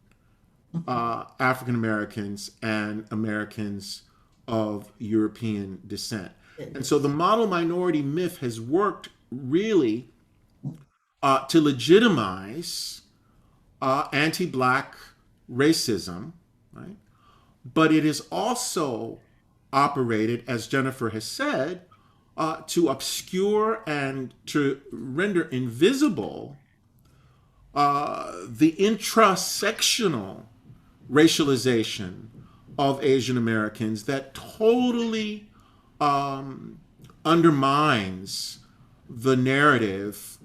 S4: African Americans and Americans of European descent. And so the model minority myth has worked really to legitimize anti-Black racism, right? But it is also operated, as Jennifer has said, to obscure and to render invisible the intrasectional racialization of Asian Americans that totally undermines the narrative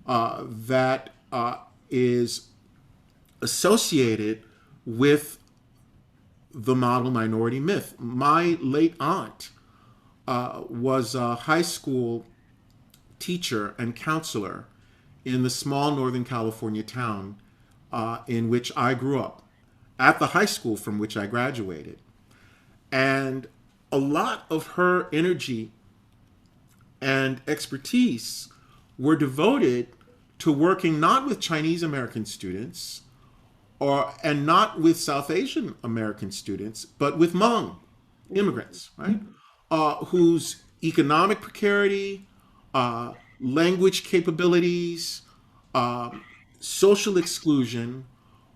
S4: that is associated with the model minority myth. My late aunt was a high school teacher and counselor in the small Northern California town in which I grew up, at the high school from which I graduated. And a lot of her energy and expertise were devoted to working not with Chinese American students and not with South Asian American students, but with Hmong immigrants, right? Whose economic precarity, language capabilities, social exclusion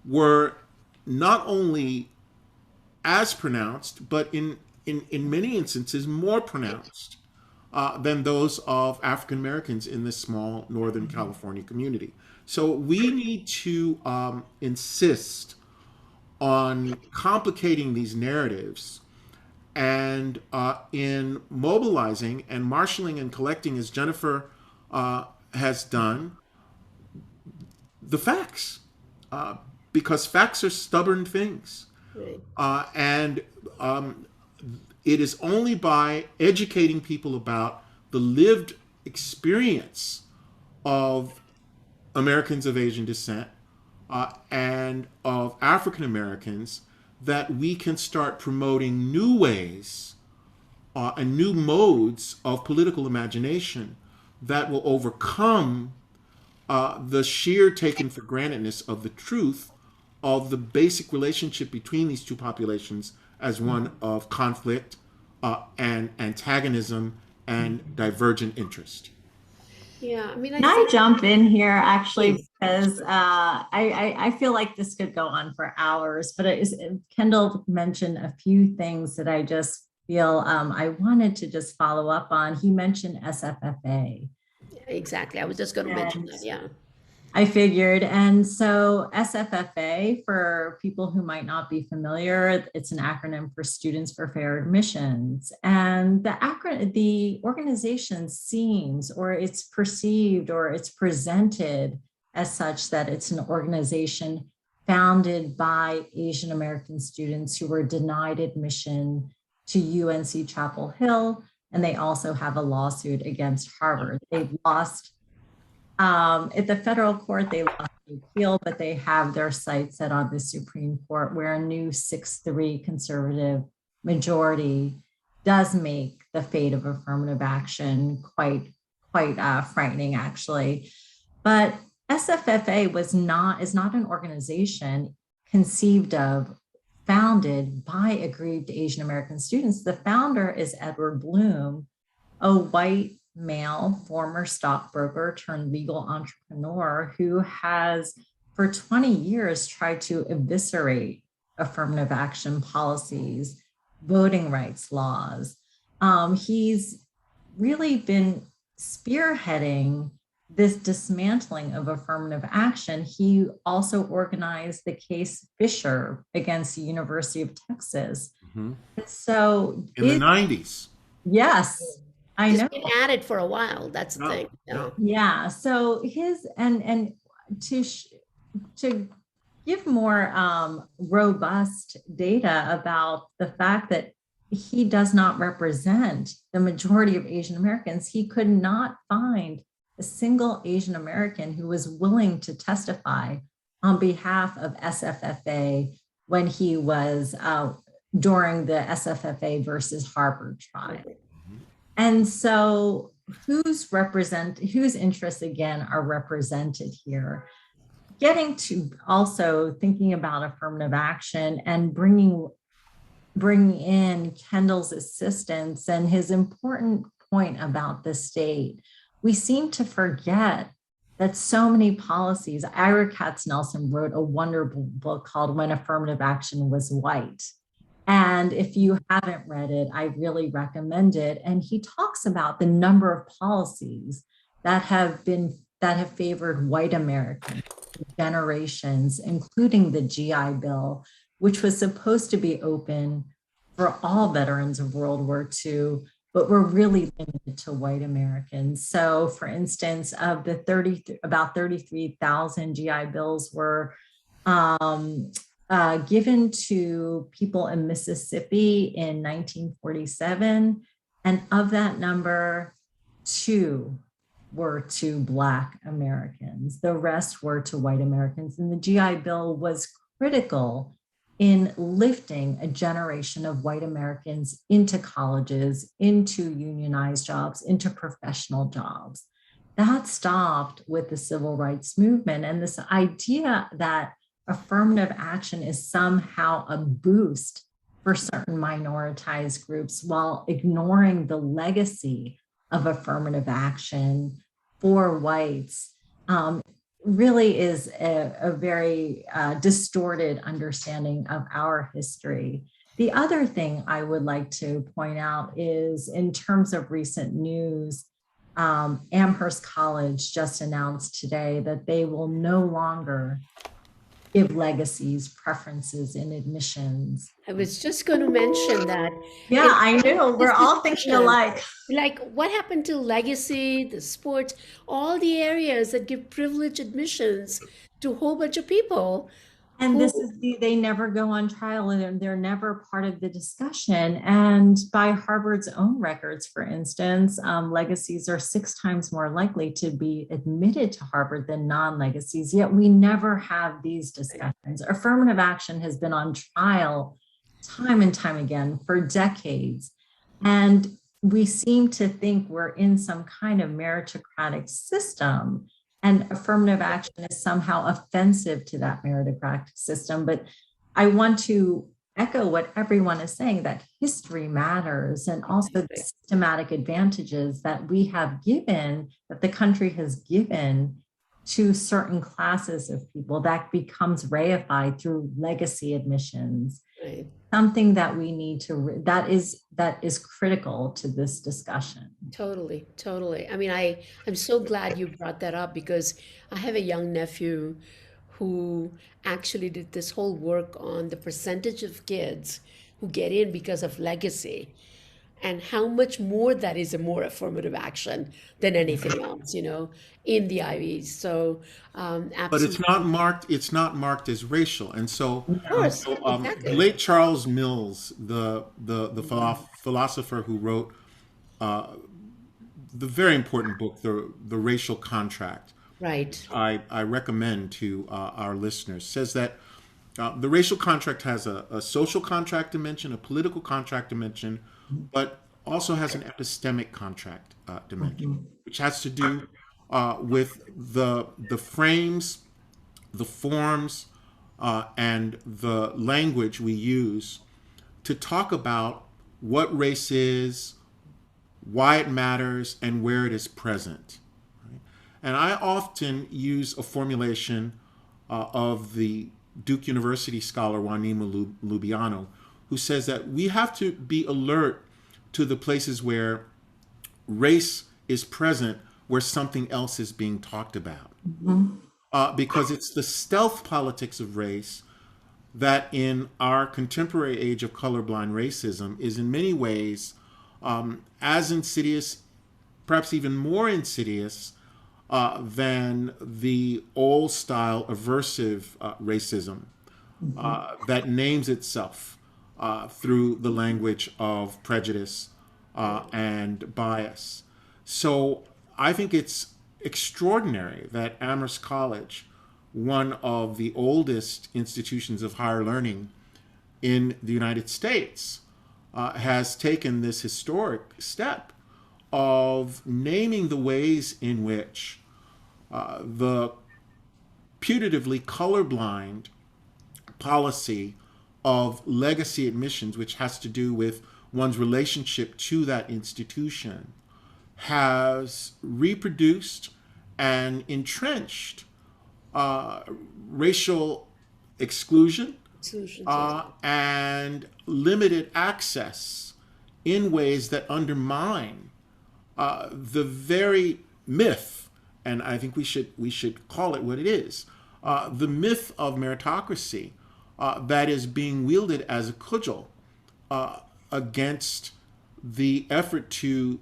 S4: were not only as pronounced, but in many instances more pronounced than those of African Americans in this small Northern California community. So we need to insist on complicating these narratives and in mobilizing and marshaling and collecting, as Jennifer has done, the facts, because facts are stubborn things.
S2: Right.
S4: And it is only by educating people about the lived experience of Americans of Asian descent and of African Americans that we can start promoting new ways and new modes of political imagination that will overcome the sheer taken for grantedness of the truth of the basic relationship between these two populations as one of conflict and antagonism and divergent interest.
S2: Yeah, I mean,
S3: Can I jump in here actually,
S2: Please.
S3: because I feel like this could go on for hours, but Kendall mentioned a few things that I just feel I wanted to just follow up on. He mentioned SFFA.
S2: Exactly. I was just going to mention that. Yeah.
S3: I figured. And so SFFA, for people who might not be familiar, it's an acronym for Students for Fair Admissions. And the organization seems, or it's perceived, or it's presented as such, that it's an organization founded by Asian American students who were denied admission to UNC Chapel Hill. And they also have a lawsuit against Harvard. They've lost at the federal court, they lost the appeal, but they have their sights set on the Supreme Court, where a new 6-3 conservative majority does make the fate of affirmative action quite frightening, actually. But SFFA is not an organization conceived of, founded by aggrieved Asian American students. The founder is Edward Bloom, a white male former stockbroker turned legal entrepreneur who has for 20 years tried to eviscerate affirmative action policies, voting rights laws. He's really been spearheading this dismantling of affirmative action. He also organized the case Fisher against the University of Texas.
S4: Mm-hmm.
S3: So
S4: in the 90s.
S3: Yes. I know.
S2: It's been added for a while. That's the thing.
S3: Yeah. So his and to give more robust data about the fact that he does not represent the majority of Asian Americans, he could not find a single Asian American who was willing to testify on behalf of SFFA when he was during the SFFA versus Harvard trial. And so whose interests again are represented here? Getting to also thinking about affirmative action and bringing in Kendall's assistance and his important point about the state. We seem to forget that so many policies, Ira Katznelson wrote a wonderful book called When Affirmative Action Was White. And if you haven't read it, I really recommend it. And he talks about the number of policies that have favored white Americans for generations, including the GI Bill, which was supposed to be open for all veterans of World War II, but were really limited to white Americans. So, for instance, of the about 33,000 GI Bills were given to people in Mississippi in 1947. And of that number, 2 were to Black Americans. The rest were to white Americans. And the GI Bill was critical in lifting a generation of white Americans into colleges, into unionized jobs, into professional jobs. That stopped with the civil rights movement. And this idea that affirmative action is somehow a boost for certain minoritized groups while ignoring the legacy of affirmative action for whites really is a very distorted understanding of our history. The other thing I would like to point out is, in terms of recent news, Amherst College just announced today that they will no longer give legacies preferences in admissions.
S2: I was just going to mention that.
S3: Yeah, I know. We're all thinking alike.
S2: Like, what happened to legacy, the sports, all the areas that give privileged admissions to a whole bunch of people?
S3: And this is they never go on trial, and they're never part of the discussion. And by Harvard's own records, for instance, legacies are 6 times more likely to be admitted to Harvard than non-legacies, yet we never have these discussions. Affirmative action has been on trial time and time again for decades. And we seem to think we're in some kind of meritocratic system, and affirmative action is somehow offensive to that meritocratic system. But I want to echo what everyone is saying, that history matters, and also the systematic advantages that we have given, that the country has given to certain classes of people, that becomes reified through legacy admissions.
S2: Right.
S3: Something that we need to, that is critical to this discussion.
S2: Totally, totally. I mean, I'm so glad you brought that up, because I have a young nephew who actually did this whole work on the percentage of kids who get in because of legacy, and how much more that is a more affirmative action than anything else, in the Ivies. So,
S4: But
S2: absolutely.
S4: it's not marked as racial. And so,
S2: Of course,
S4: the
S2: exactly.
S4: late Charles Mills, the philosopher who wrote the very important book, the Racial Contract,
S2: Right.
S4: I recommend to our listeners, says that the racial contract has a social contract dimension, a political contract dimension, but also has an epistemic contract dimension, which has to do with the frames, the forms, and the language we use to talk about what race is, why it matters, and where it is present. Right? And I often use a formulation of the Duke University scholar Juanima Lubiano, who says that we have to be alert to the places where race is present, where something else is being talked about. Because it's the stealth politics of race that, in our contemporary age of colorblind racism, is in many ways as insidious, perhaps even more insidious than the old style aversive racism that names itself through the language of prejudice and bias. So I think it's extraordinary that Amherst College, one of the oldest institutions of higher learning in the United States, has taken this historic step of naming the ways in which the putatively colorblind policy of legacy admissions, which has to do with one's relationship to that institution, has reproduced and entrenched racial exclusion
S2: Solutions.
S4: and limited access in ways that undermine the very myth, and I think we should call it what it is, the myth of meritocracy that is being wielded as a cudgel against the effort to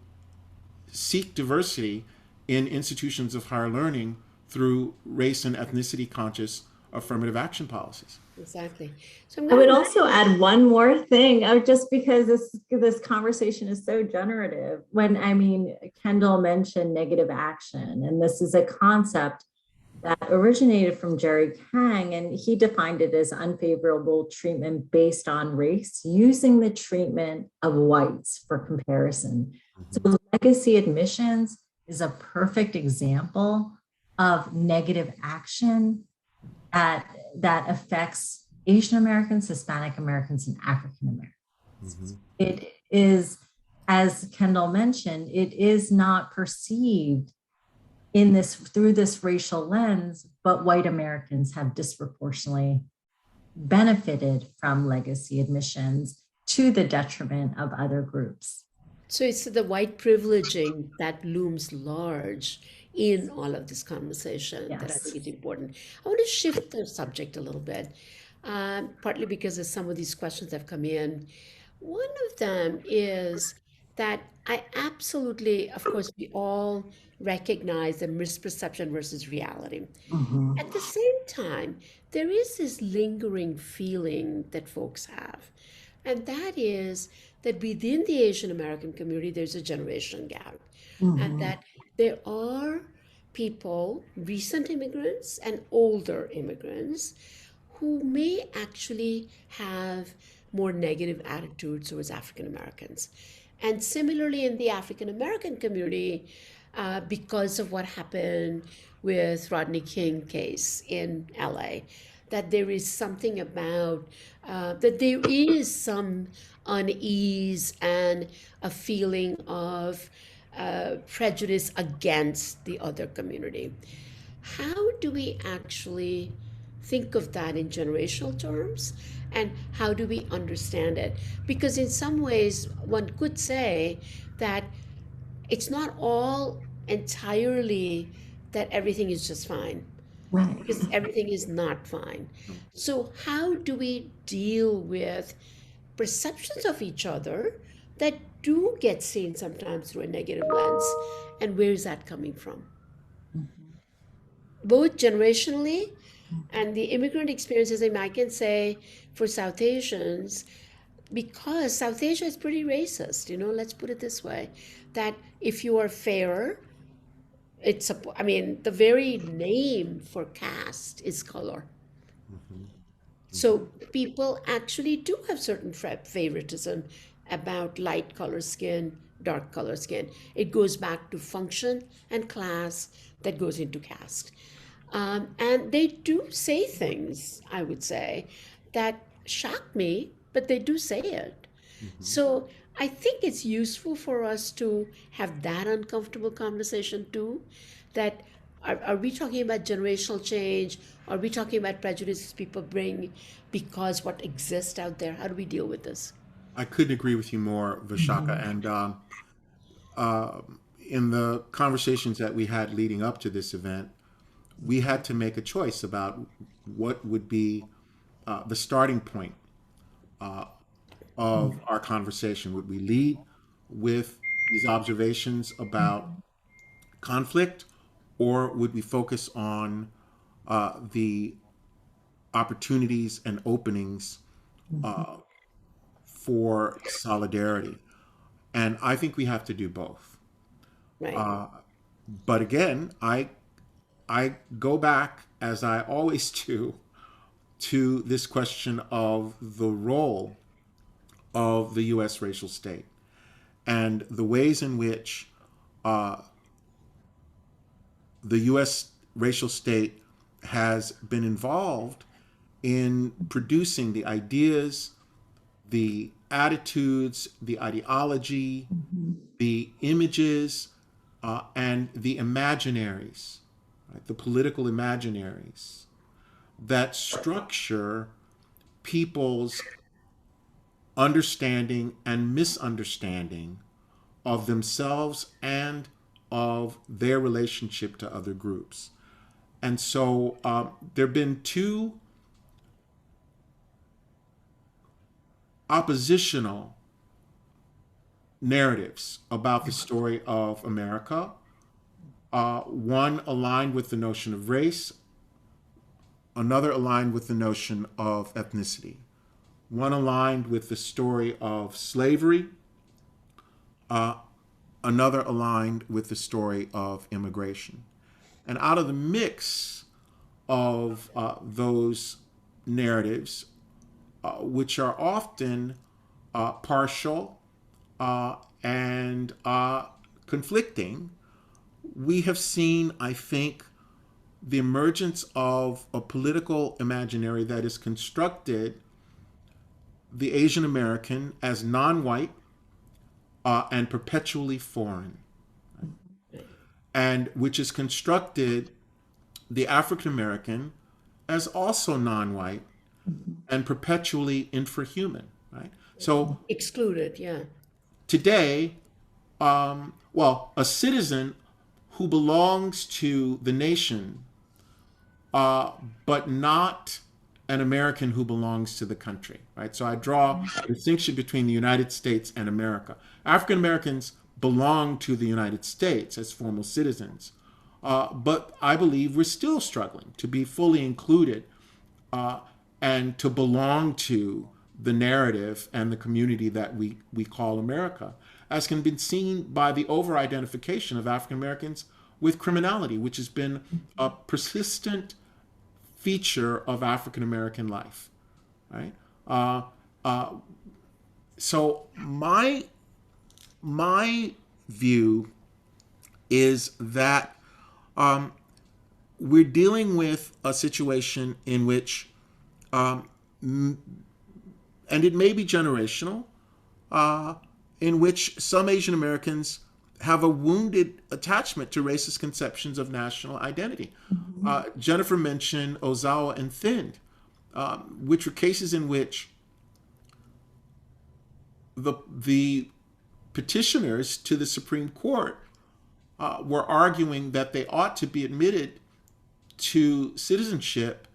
S4: seek diversity in institutions of higher learning through race and ethnicity conscious affirmative action policies.
S2: Exactly. So
S5: I would also add one more thing, just because this conversation is so generative. Kendall mentioned negative action, and this is a concept
S3: that originated from Jerry Kang, and he defined it as unfavorable treatment based on race, using the treatment of whites for comparison. So legacy admissions is a perfect example of negative action that affects Asian Americans, Hispanic Americans, and African Americans. It is, as Kendall mentioned, it is not perceived through this racial lens, but white Americans have disproportionately benefited from legacy admissions to the detriment of other groups.
S2: So it's the white privileging that looms large in all of this conversation that I
S3: Yes.
S2: think is important. I want to shift the subject a little bit, partly because of some of these questions that have come in. One of them is that I absolutely, of course, we all recognize the misperception versus reality. At the same time, there is this lingering feeling that folks have, and that is that within the Asian American community, there's a generation gap, and that there are people, recent immigrants and older immigrants, who may actually have more negative attitudes towards African Americans. And similarly, in the African American community, because of what happened with Rodney King case in LA, that there is something about that there is some unease and a feeling of prejudice against the other community. How do we actually think of that in generational terms? And how do we understand it? Because in some ways, one could say that it's not all entirely that everything is just fine,
S3: Right.
S2: because everything is not fine. So, how do we deal with perceptions of each other that do get seen sometimes through a negative lens? And where is that coming from? Both generationally and the immigrant experiences, I can say for South Asians, because South Asia is pretty racist, let's put it this way, that if you are fairer, I mean, the very name for caste is color. So people actually do have certain favoritism about light color skin, dark color skin. It goes back to function and class that goes into caste. And they do say things, I would say, that shock me, but they do say it. So I think it's useful for us to have that uncomfortable conversation too. That are we talking about generational change? Are we talking about prejudices people bring because what exists out there? How do we deal with this?
S4: I couldn't agree with you more, Vishakha. And in the conversations that we had leading up to this event, we had to make a choice about what would be the starting point of our conversation. Would we lead with these observations about conflict, or would we focus on the opportunities and openings for solidarity? And I think we have to do both.
S2: Right.
S4: But again, I go back, as I always do, to this question of the role of the U.S. racial state and the ways in which the U.S. racial state has been involved in producing the ideas, the attitudes, the ideology, the images, and the imaginaries, right, the political imaginaries that structure people's understanding and misunderstanding of themselves and of their relationship to other groups. And so there have been two oppositional narratives about the story of America. One aligned with the notion of race, another aligned with the notion of ethnicity. One aligned with the story of slavery, another aligned with the story of immigration. And out of the mix of those narratives, which are often partial and conflicting, we have seen, I think, the emergence of a political imaginary that has constructed the Asian American as non-white and perpetually foreign, and which has constructed the African American as also non-white and perpetually infrahuman, right? So
S2: Excluded, yeah.
S4: today, well, a citizen who belongs to the nation, but not an American who belongs to the country, right? So I draw a distinction between the United States and America. African Americans belong to the United States as formal citizens, but I believe we're still struggling to be fully included and to belong to the narrative and the community that we call America, as can be seen by the over-identification of African Americans with criminality, which has been a persistent feature of African American life, right? So my view is that we're dealing with a situation in which, and it may be generational, in which some Asian Americans have a wounded attachment to racist conceptions of national identity. Jennifer mentioned Ozawa and Thind, which were cases in which the petitioners to the Supreme Court were arguing that they ought to be admitted to citizenship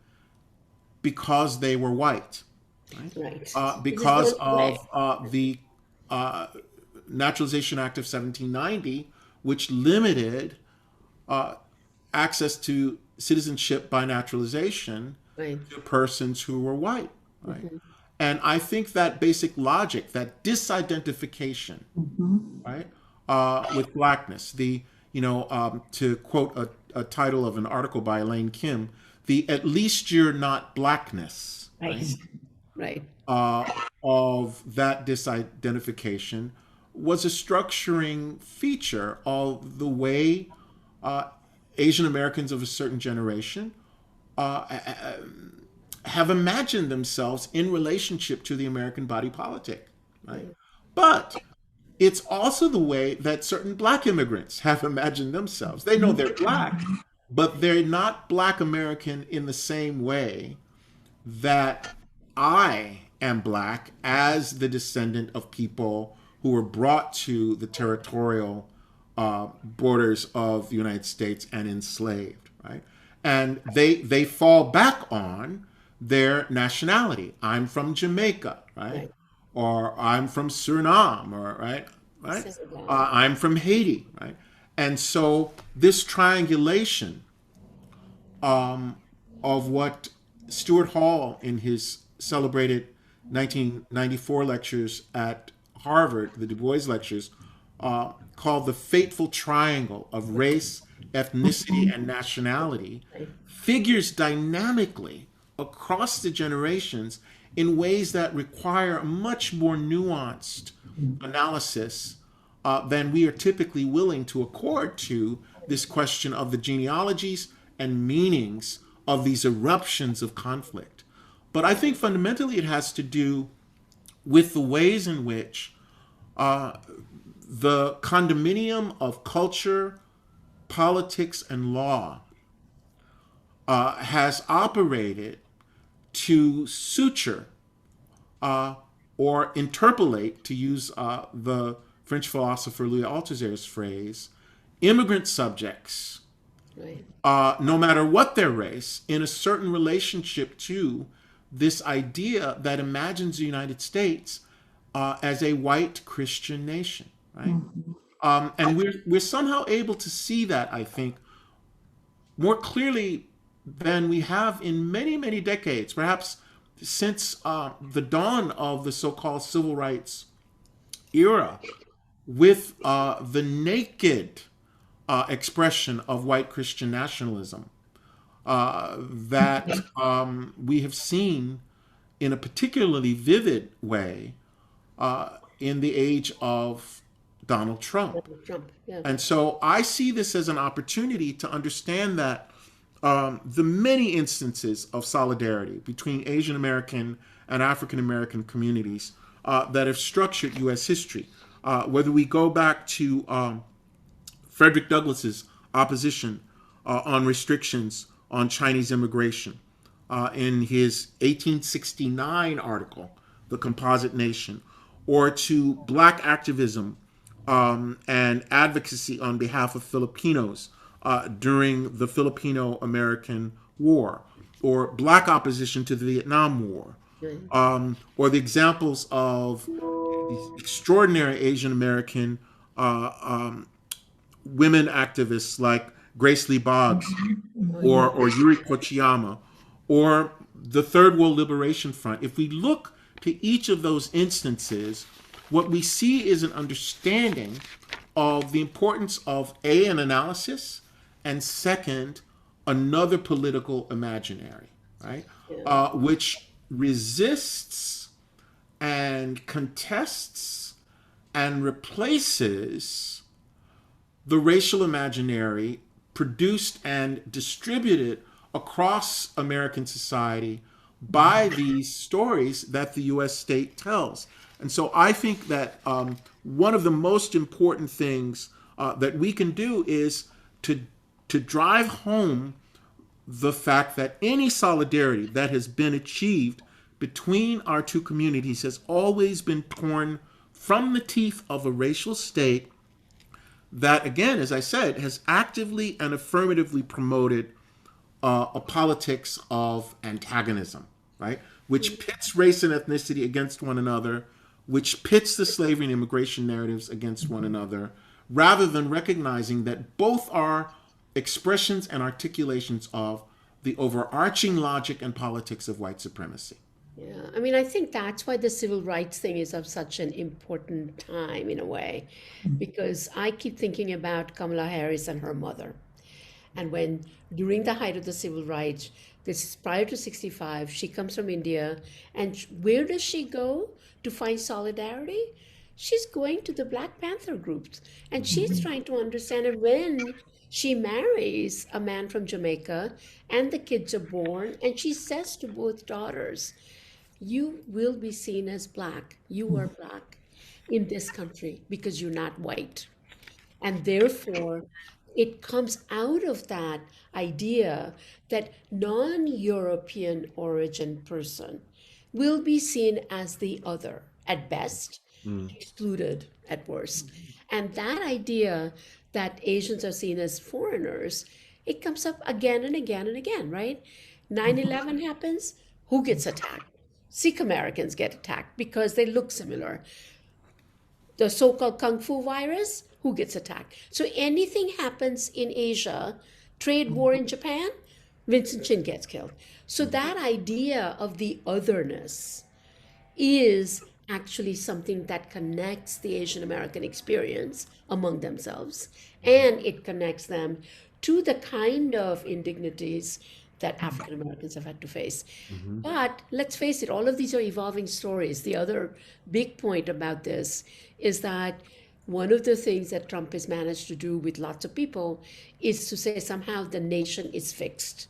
S4: because they were white,
S2: Right.
S4: because of the Naturalization Act of 1790, which limited access to citizenship by naturalization
S2: Right.
S4: to persons who were white, right? And I think that basic logic, that disidentification, right, with blackness, to quote a title of an article by Elaine Kim, the "at least you're not blackness,"
S2: Right. Right.
S4: of that disidentification was a structuring feature of the way Asian Americans of a certain generation have imagined themselves in relationship to the American body politic, right? But it's also the way that certain Black immigrants have imagined themselves. They know they're Black, but they're not Black American in the same way that I am Black as the descendant of people who were brought to the territorial borders of the United States and enslaved, right? And they fall back on their nationality. I'm from Jamaica, right? Or I'm from Suriname, or right? I'm from Haiti, right? And so this triangulation of what Stuart Hall, in his celebrated 1994 lectures at Harvard, the Du Bois lectures, called the fateful triangle of race, ethnicity, and nationality, figures dynamically across the generations in ways that require a much more nuanced analysis than we are typically willing to accord to this question of the genealogies and meanings of these eruptions of conflict. But I think fundamentally it has to do with the ways in which the condominium of culture, politics, and law has operated to suture or interpolate, to use the French philosopher Louis Althusser's phrase, immigrant subjects, no matter what their race, in a certain relationship to this idea that imagines the United States as a white Christian nation, right? And we're somehow able to see that, I think, more clearly than we have in many, many decades, perhaps since the dawn of the so-called civil rights era, with the naked expression of white Christian nationalism that we have seen in a particularly vivid way in the age of Donald Trump.
S2: Trump, yeah.
S4: And so I see this as an opportunity to understand that the many instances of solidarity between Asian American and African American communities that have structured U.S. history, whether we go back to Frederick Douglass's opposition on restrictions on Chinese immigration in his 1869 article, The Composite Nation, or to Black activism and advocacy on behalf of Filipinos during the Filipino-American War, or Black opposition to the Vietnam War, or the examples of these extraordinary Asian American women activists like Grace Lee Boggs or Yuri Kochiyama, or the Third World Liberation Front. If we look to each of those instances, what we see is an understanding of the importance of an analysis, and second, another political imaginary, right? Which resists and contests and replaces the racial imaginary produced and distributed across American society by these stories that the U.S. state tells. And so I think that one of the most important things that we can do is to drive home the fact that any solidarity that has been achieved between our two communities has always been torn from the teeth of a racial state that, again, as I said, has actively and affirmatively promoted a politics of antagonism, right? Which pits race and ethnicity against one another, which pits the slavery and immigration narratives against one another, rather than recognizing that both are expressions and articulations of the overarching logic and politics of white supremacy.
S2: Yeah, I mean, I think that's why the civil rights thing is of such an important time in a way, because I keep thinking about Kamala Harris and her mother. And when during the height of the civil rights, this is prior to 65, she comes from India, and where does she go to find solidarity? She's going to the Black Panther groups, and she's trying to understand it when she marries a man from Jamaica, and the kids are born, and she says to both daughters, you will be seen as Black. You are Black in this country because you're not white. And therefore, it comes out of that idea that non-European origin person will be seen as the other at best, excluded at worst. And that idea that Asians are seen as foreigners, it comes up again and again and again, right? 9/11 happens, who gets attacked? Sikh Americans get attacked because they look similar. The so-called Kung Fu virus, who gets attacked? So anything happens in Asia, trade war in Japan, Vincent Chin gets killed. So that idea of the otherness is actually something that connects the Asian American experience among themselves, and it connects them to the kind of indignities that African Americans have had to face. But let's face it, all of these are evolving stories. The other big point about this is that one of the things that Trump has managed to do with lots of people is to say somehow the nation is fixed.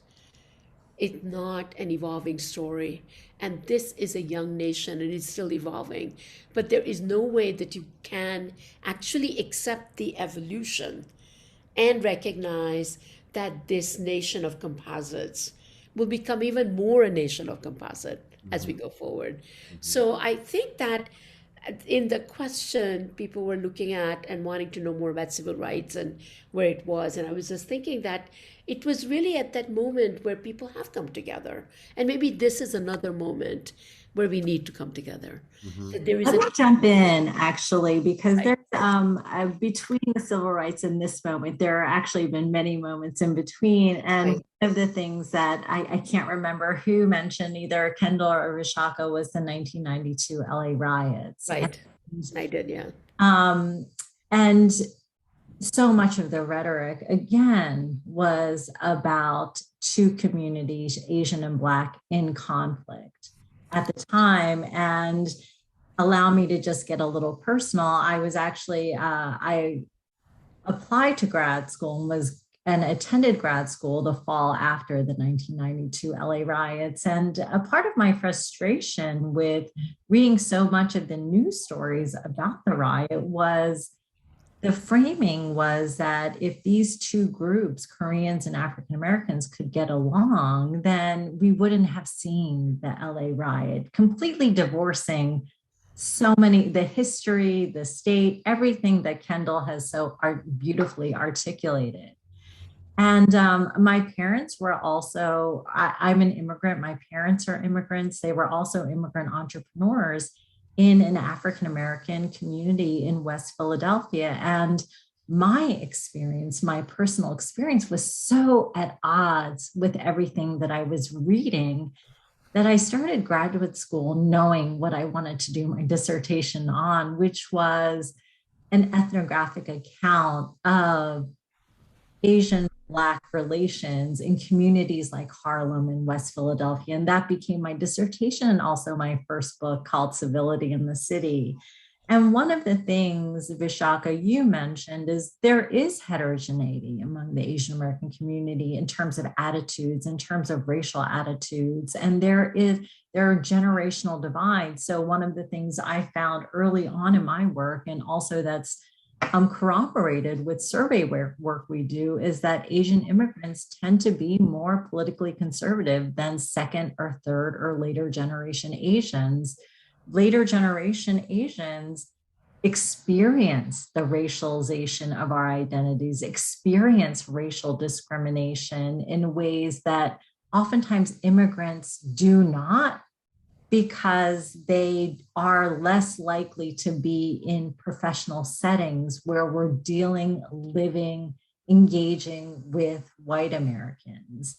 S2: It's not an evolving story. And this is a young nation and it's still evolving. But there is no way that you can actually accept the evolution and recognize that this nation of composites will become even more a nation of composite as we go forward. So I think that in the question, people were looking at and wanting to know more about civil rights and where it was. And I was just thinking that it was really at that moment where people have come together. And maybe this is another moment where we need to come together. That there is
S3: Let me jump in, actually, because there's between the civil rights and this moment, there are actually been many moments in between. And one of the things that I can't remember who mentioned, either Kendall or Vishakha, was the 1992 LA riots.
S2: Right. I did, yeah.
S3: And so much of the rhetoric, again, was about two communities, Asian and Black, in conflict at the time. And allow me to just get a little personal. I was actually, I applied to grad school and attended grad school the fall after the 1992 LA riots. And a part of my frustration with reading so much of the news stories about the riot was the framing was that if these two groups, Koreans and African Americans, could get along, then we wouldn't have seen the LA riot, completely divorcing so many, the history, the state, everything that Kendall has so beautifully articulated. And my parents were also, I'm an immigrant. My parents are immigrants. They were also immigrant entrepreneurs in an African American community in West Philadelphia. And my experience, my personal experience, was so at odds with everything that I was reading that I started graduate school knowing what I wanted to do my dissertation on, which was an ethnographic account of Asian Black relations in communities like Harlem and West Philadelphia. And that became my dissertation and also my first book called Civility in the City. And one of the things, Vishakha, you mentioned is there is heterogeneity among the Asian American community in terms of attitudes, in terms of racial attitudes, and there are generational divides. So one of the things I found early on in my work, and also that's corroborated with survey work we do, is that Asian immigrants tend to be more politically conservative than second or third or later generation Asians. Later generation Asians experience the racialization of our identities, experience racial discrimination in ways that oftentimes immigrants do not, because they are less likely to be in professional settings where we're dealing, living, engaging with white Americans.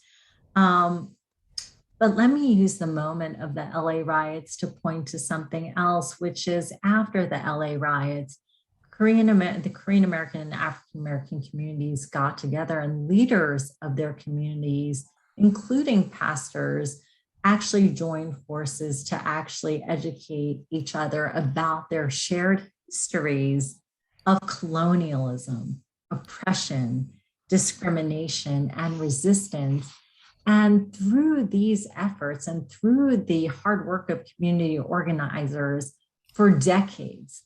S3: But let me use the moment of the LA riots to point to something else, which is after the LA riots, the Korean American and African American communities got together, and leaders of their communities, including pastors, actually joined forces to actually educate each other about their shared histories of colonialism, oppression, discrimination, and resistance. And through these efforts and through the hard work of community organizers for decades,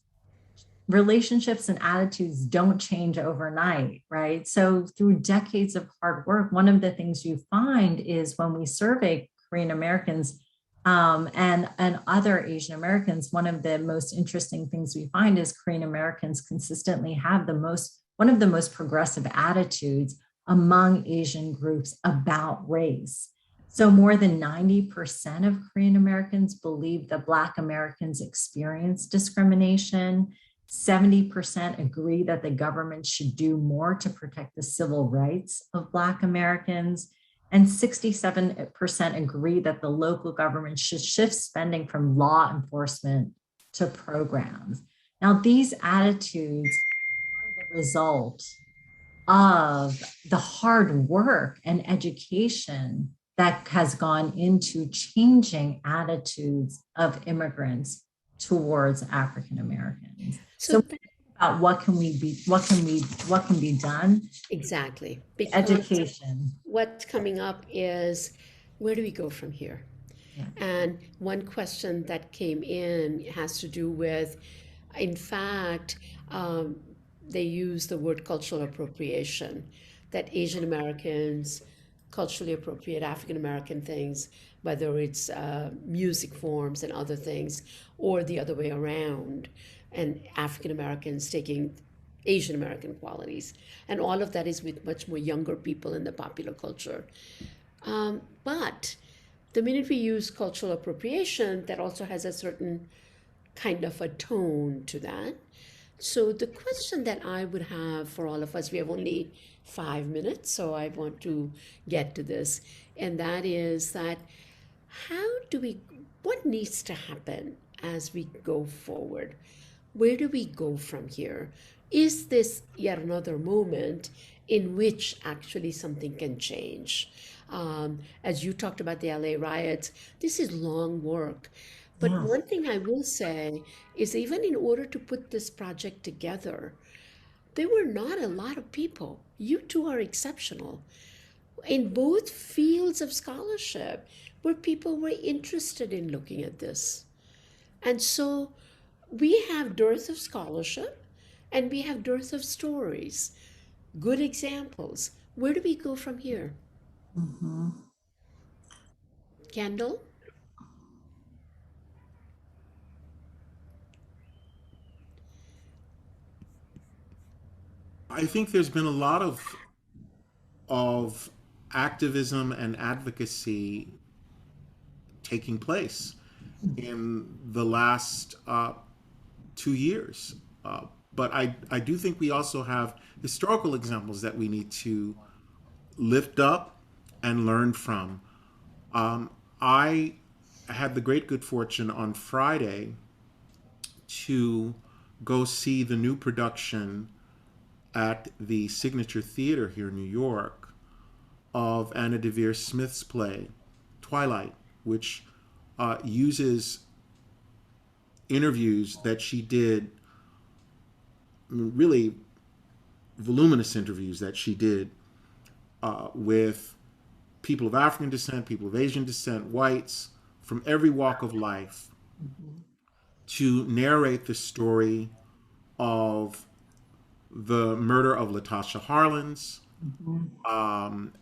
S3: relationships and attitudes don't change overnight, right? So through decades of hard work, one of the things you find is when we survey Korean Americans and other Asian Americans, one of the most interesting things we find is Korean Americans consistently have one of the most progressive attitudes among Asian groups about race. So more than 90% of Korean Americans believe that Black Americans experience discrimination. 70% agree that the government should do more to protect the civil rights of Black Americans. And 67% agree that the local government should shift spending from law enforcement to programs. Now, these attitudes are the result of the hard work and education that has gone into changing attitudes of immigrants towards African Americans. So about what can be done?
S2: Exactly.
S3: Because education.
S2: What's coming up is, where do we go from here? Yeah. And one question that came in has to do with, in fact, they use the word cultural appropriation, that Asian Americans culturally appropriate African American things, whether it's music forms and other things, or the other way around, and African Americans taking Asian American qualities. And all of that is with much more younger people in the popular culture. But the minute we use cultural appropriation, that also has a certain kind of a tone to that. So the question that I would have for all of us, we have only 5 minutes, so I want to get to this, and that is that what needs to happen as we go forward? Where do we go from here? is this yet another moment in which actually something can change? As you talked about the LA riots, this is long work. But
S3: Yes.
S2: one thing I will say is even in order to put this project together, there were not a lot of people. You two are exceptional in both fields of scholarship where people were interested in looking at this. And so we have dearth of scholarship and we have dearth of stories, good examples. Where do we go from here?
S3: Mhm.
S2: Kendall?
S4: I think there's been a lot of activism and advocacy taking place in the last 2 years. But I do think we also have historical examples that we need to lift up and learn from. I had the great good fortune on Friday to go see the new production at the Signature Theater here in New York of Anna Devere Smith's play, Twilight, which uses interviews that she did, really voluminous interviews that she did with people of African descent, people of Asian descent, whites, from every walk of life, to narrate the story of the murder of Latasha Harlins,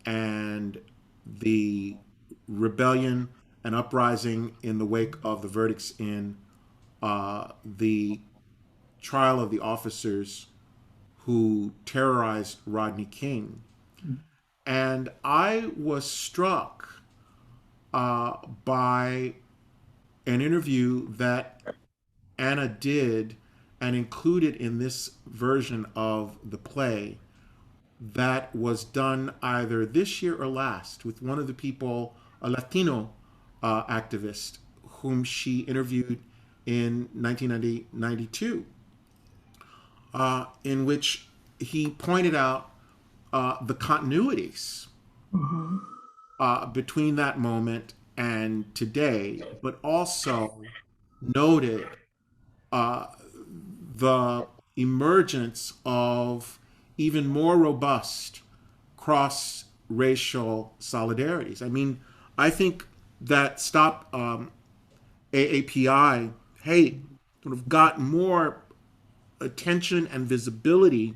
S4: and the rebellion and uprising in the wake of the verdicts in the trial of the officers who terrorized Rodney King. And I was struck by an interview that Anna did and included in this version of the play that was done either this year or last with one of the people, a Latino activist, whom she interviewed in 1992, in which he pointed out the continuities between that moment and today, but also noted the emergence of even more robust cross racial solidarities. I mean, I think that Stop AAPI hate sort of got more attention and visibility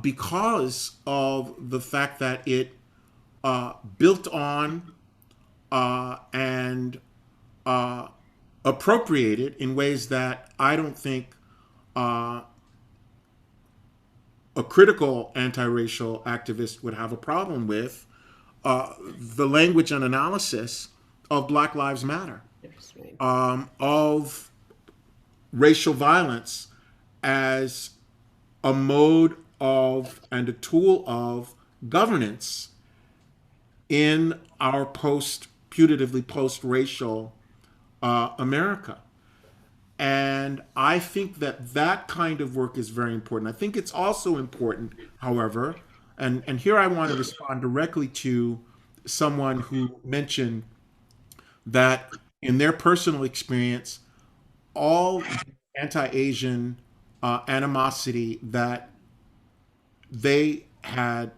S4: because of the fact that it built on and appropriated in ways that I don't think a critical anti-racial activist would have a problem with, the language and analysis of Black Lives Matter,
S2: That's right.
S4: of racial violence as a mode of and a tool of governance in our putatively post-racial America. And I think that that kind of work is very important. I think it's also important, however, and here I want to respond directly to someone who mentioned that in their personal experience, all anti-Asian animosity that they had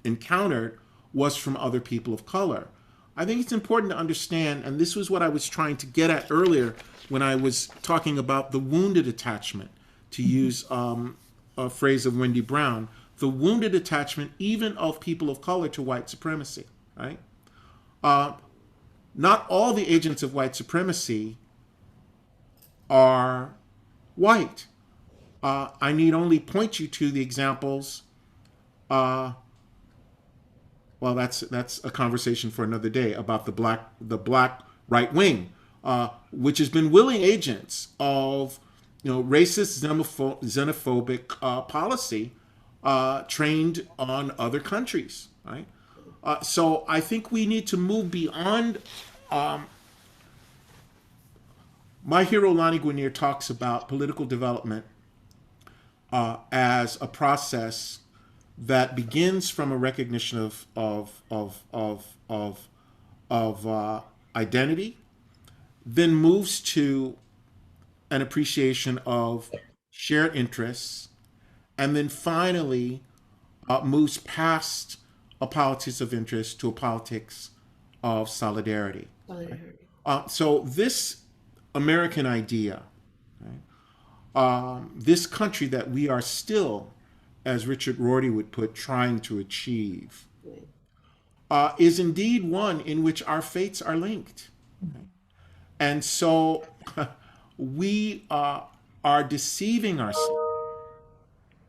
S4: encountered was from other people of color. I think it's important to understand, and this was what I was trying to get at earlier when I was talking about the wounded attachment, to use a phrase of Wendy Brown, the wounded attachment even of people of color to white supremacy, right? Not all the agents of white supremacy are white. I need only point you to the examples. Well, that's a conversation for another day about the black right wing, which has been willing agents of racist xenophobic policy trained on other countries, right? So I think we need to move beyond. My hero Lani Guinier talks about political development as a process that begins from a recognition of identity, then moves to an appreciation of shared interests, and then finally moves past a politics of interest to a politics of solidarity. So this American idea, right, this country that we are still, as Richard Rorty would put, trying to achieve, is indeed one in which our fates are linked. And so we are deceiving ourselves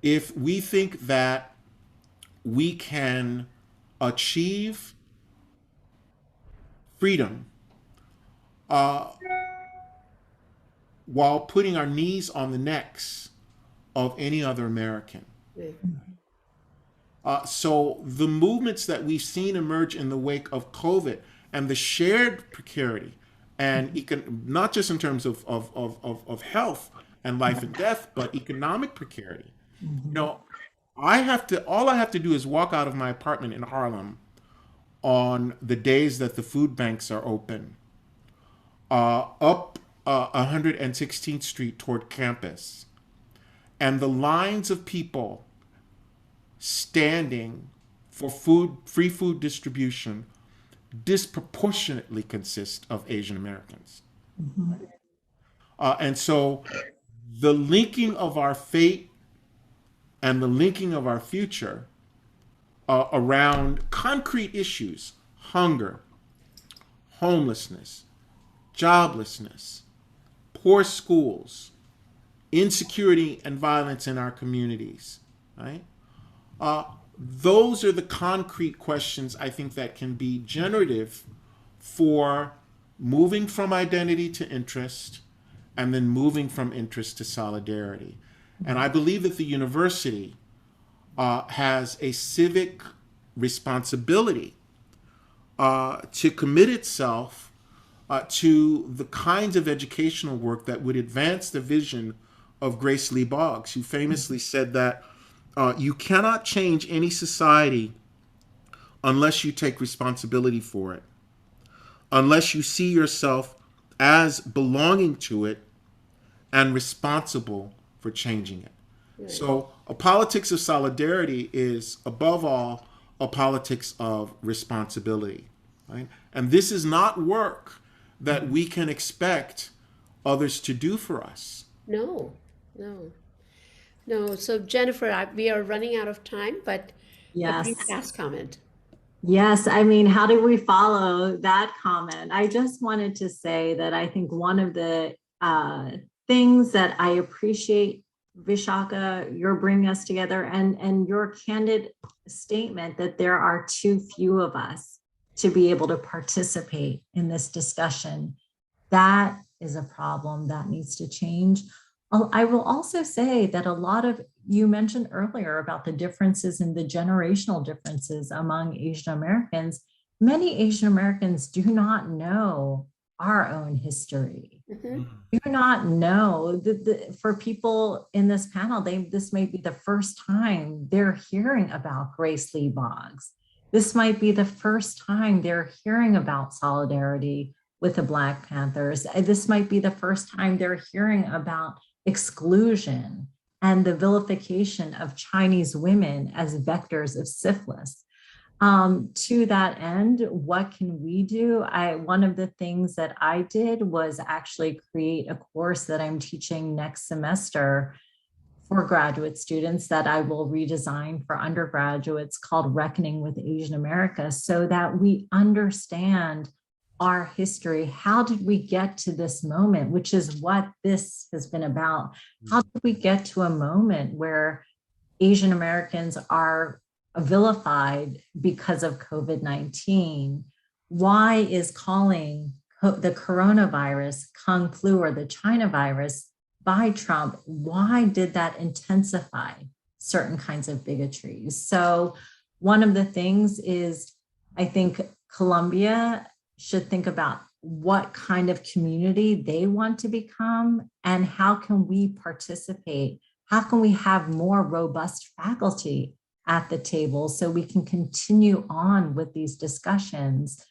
S4: if we think that we can achieve freedom while putting our knees on the necks of any other American. So the movements that we've seen emerge in the wake of COVID and the shared precarity, and not just in terms of health and life and death, but economic precarity. You know, all I have to do is walk out of my apartment in Harlem on the days that the food banks are open, up 116th Street toward campus, and the lines of people standing for free food distribution disproportionately consist of Asian Americans. And so the linking of our fate and the linking of our future around concrete issues, hunger, homelessness, joblessness, poor schools, insecurity and violence in our communities, right? Those are the concrete questions I think that can be generative for moving from identity to interest and then moving from interest to solidarity. And I believe that the university has a civic responsibility to commit itself to the kinds of educational work that would advance the vision of Grace Lee Boggs, who famously said that you cannot change any society unless you take responsibility for it, unless you see yourself as belonging to it and responsible for changing it. Right. So a politics of solidarity is, above all, a politics of responsibility, right? And this is not work that we can expect others to do for us.
S2: No. So Jennifer, we are running out of time, but
S5: Yes.
S2: a brief last comment.
S5: Yes, I mean, how do we follow that comment? I just wanted to say that I think one of the things that I appreciate, Vishakha, you're bringing us together, and your candid statement that there are too few of us to be able to participate in this discussion. That is a problem that needs to change. I will also say that a lot of, you mentioned earlier about the differences in the generational differences among Asian Americans. Many Asian Americans do not know our own history. Do not know for people in this panel, this may be the first time they're hearing about Grace Lee Boggs. This might be the first time they're hearing about solidarity with the Black Panthers. This might be the first time they're hearing about exclusion and the vilification of Chinese women as vectors of syphilis. To that end, what can we do? One of the things that I did was actually create a course that I'm teaching next semester for graduate students that I will redesign for undergraduates, called Reckoning with Asian America, so that we understand our history. How did we get to this moment, which is what this has been about? How did we get to a moment where Asian Americans are vilified because of COVID-19? Why is calling the coronavirus Kung flu or the China virus by Trump? Why did that intensify certain kinds of bigotries? So one of the things is, I think Columbia should think about what kind of community they want to become and how can we participate?
S3: how can we have more robust faculty at the table so we can continue on with these discussions?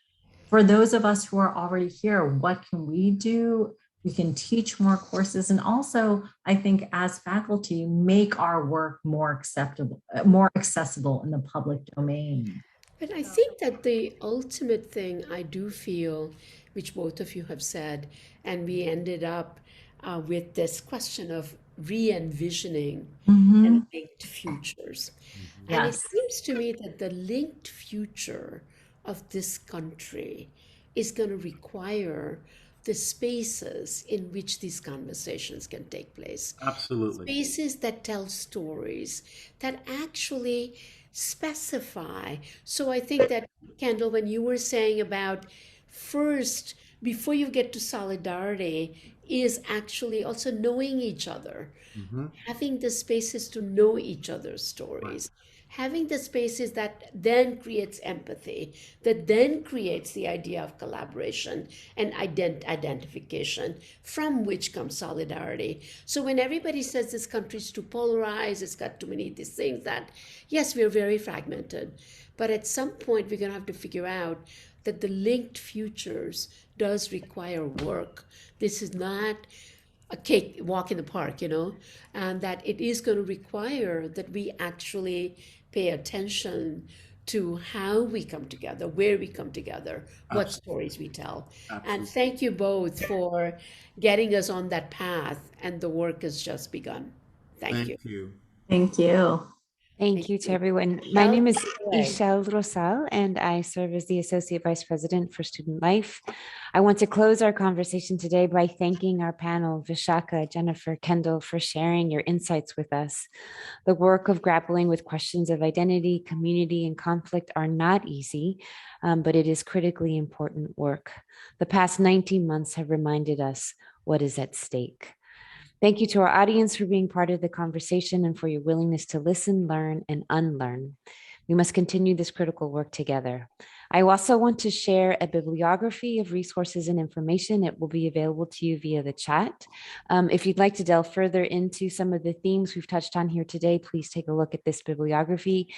S3: For those of us who are already here, what can we do? We can teach more courses, and also, I think, as faculty, make our work more acceptable, more accessible in the public domain.
S2: But I think that the ultimate thing I do feel, which both of you have said, and we ended up with this question of re-envisioning and linked futures. And it
S3: Yes.
S2: seems to me that the linked future of this country is going to require the spaces in which these conversations can take place.
S4: Absolutely.
S2: Spaces that tell stories, that actually specify. So I think that, Kendall, when you were saying about first, before you get to solidarity, is actually also knowing each other, having the spaces to know each other's stories, having the spaces that then creates empathy, that then creates the idea of collaboration and identification, from which comes solidarity. So when everybody says this country's too polarized, it's got too many these things, that yes, we're very fragmented, but at some point we're going to have to figure out that the linked futures does require work. This is not a cake walk in the park, and that it is going to require that we actually pay attention to how we come together, where we come together, what stories we tell. And thank you both for getting us on that path, and the work has just begun. Thank you.
S4: Thank you.
S5: Thank you.
S6: Thank you to everyone. My
S2: Ishel,
S6: name is
S2: take it away.
S6: Ishel Rosal, and I serve as the Associate Vice President for Student Life. I want to close our conversation today by thanking our panel, Vishakha, Jennifer, Kendall, for sharing your insights with us. The work of grappling with questions of identity, community, and conflict are not easy, but it is critically important work. The past 19 months have reminded us what is at stake. Thank you to our audience for being part of the conversation and for your willingness to listen, learn, and unlearn. We must continue this critical work together. I also want to share a bibliography of resources and information. It will be available to you via the chat. If you'd like to delve further into some of the themes we've touched on here today, please take a look at this bibliography.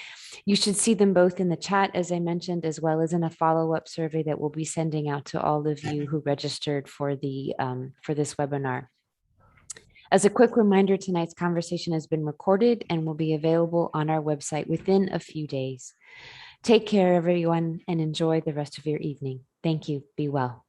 S6: You should see them both in the chat, as I mentioned, as well as in a follow-up survey that we'll be sending out to all of you who registered for this webinar. As a quick reminder, tonight's conversation has been recorded and will be available on our website within a few days. Take care, everyone, and enjoy the rest of your evening. Thank you. Be well.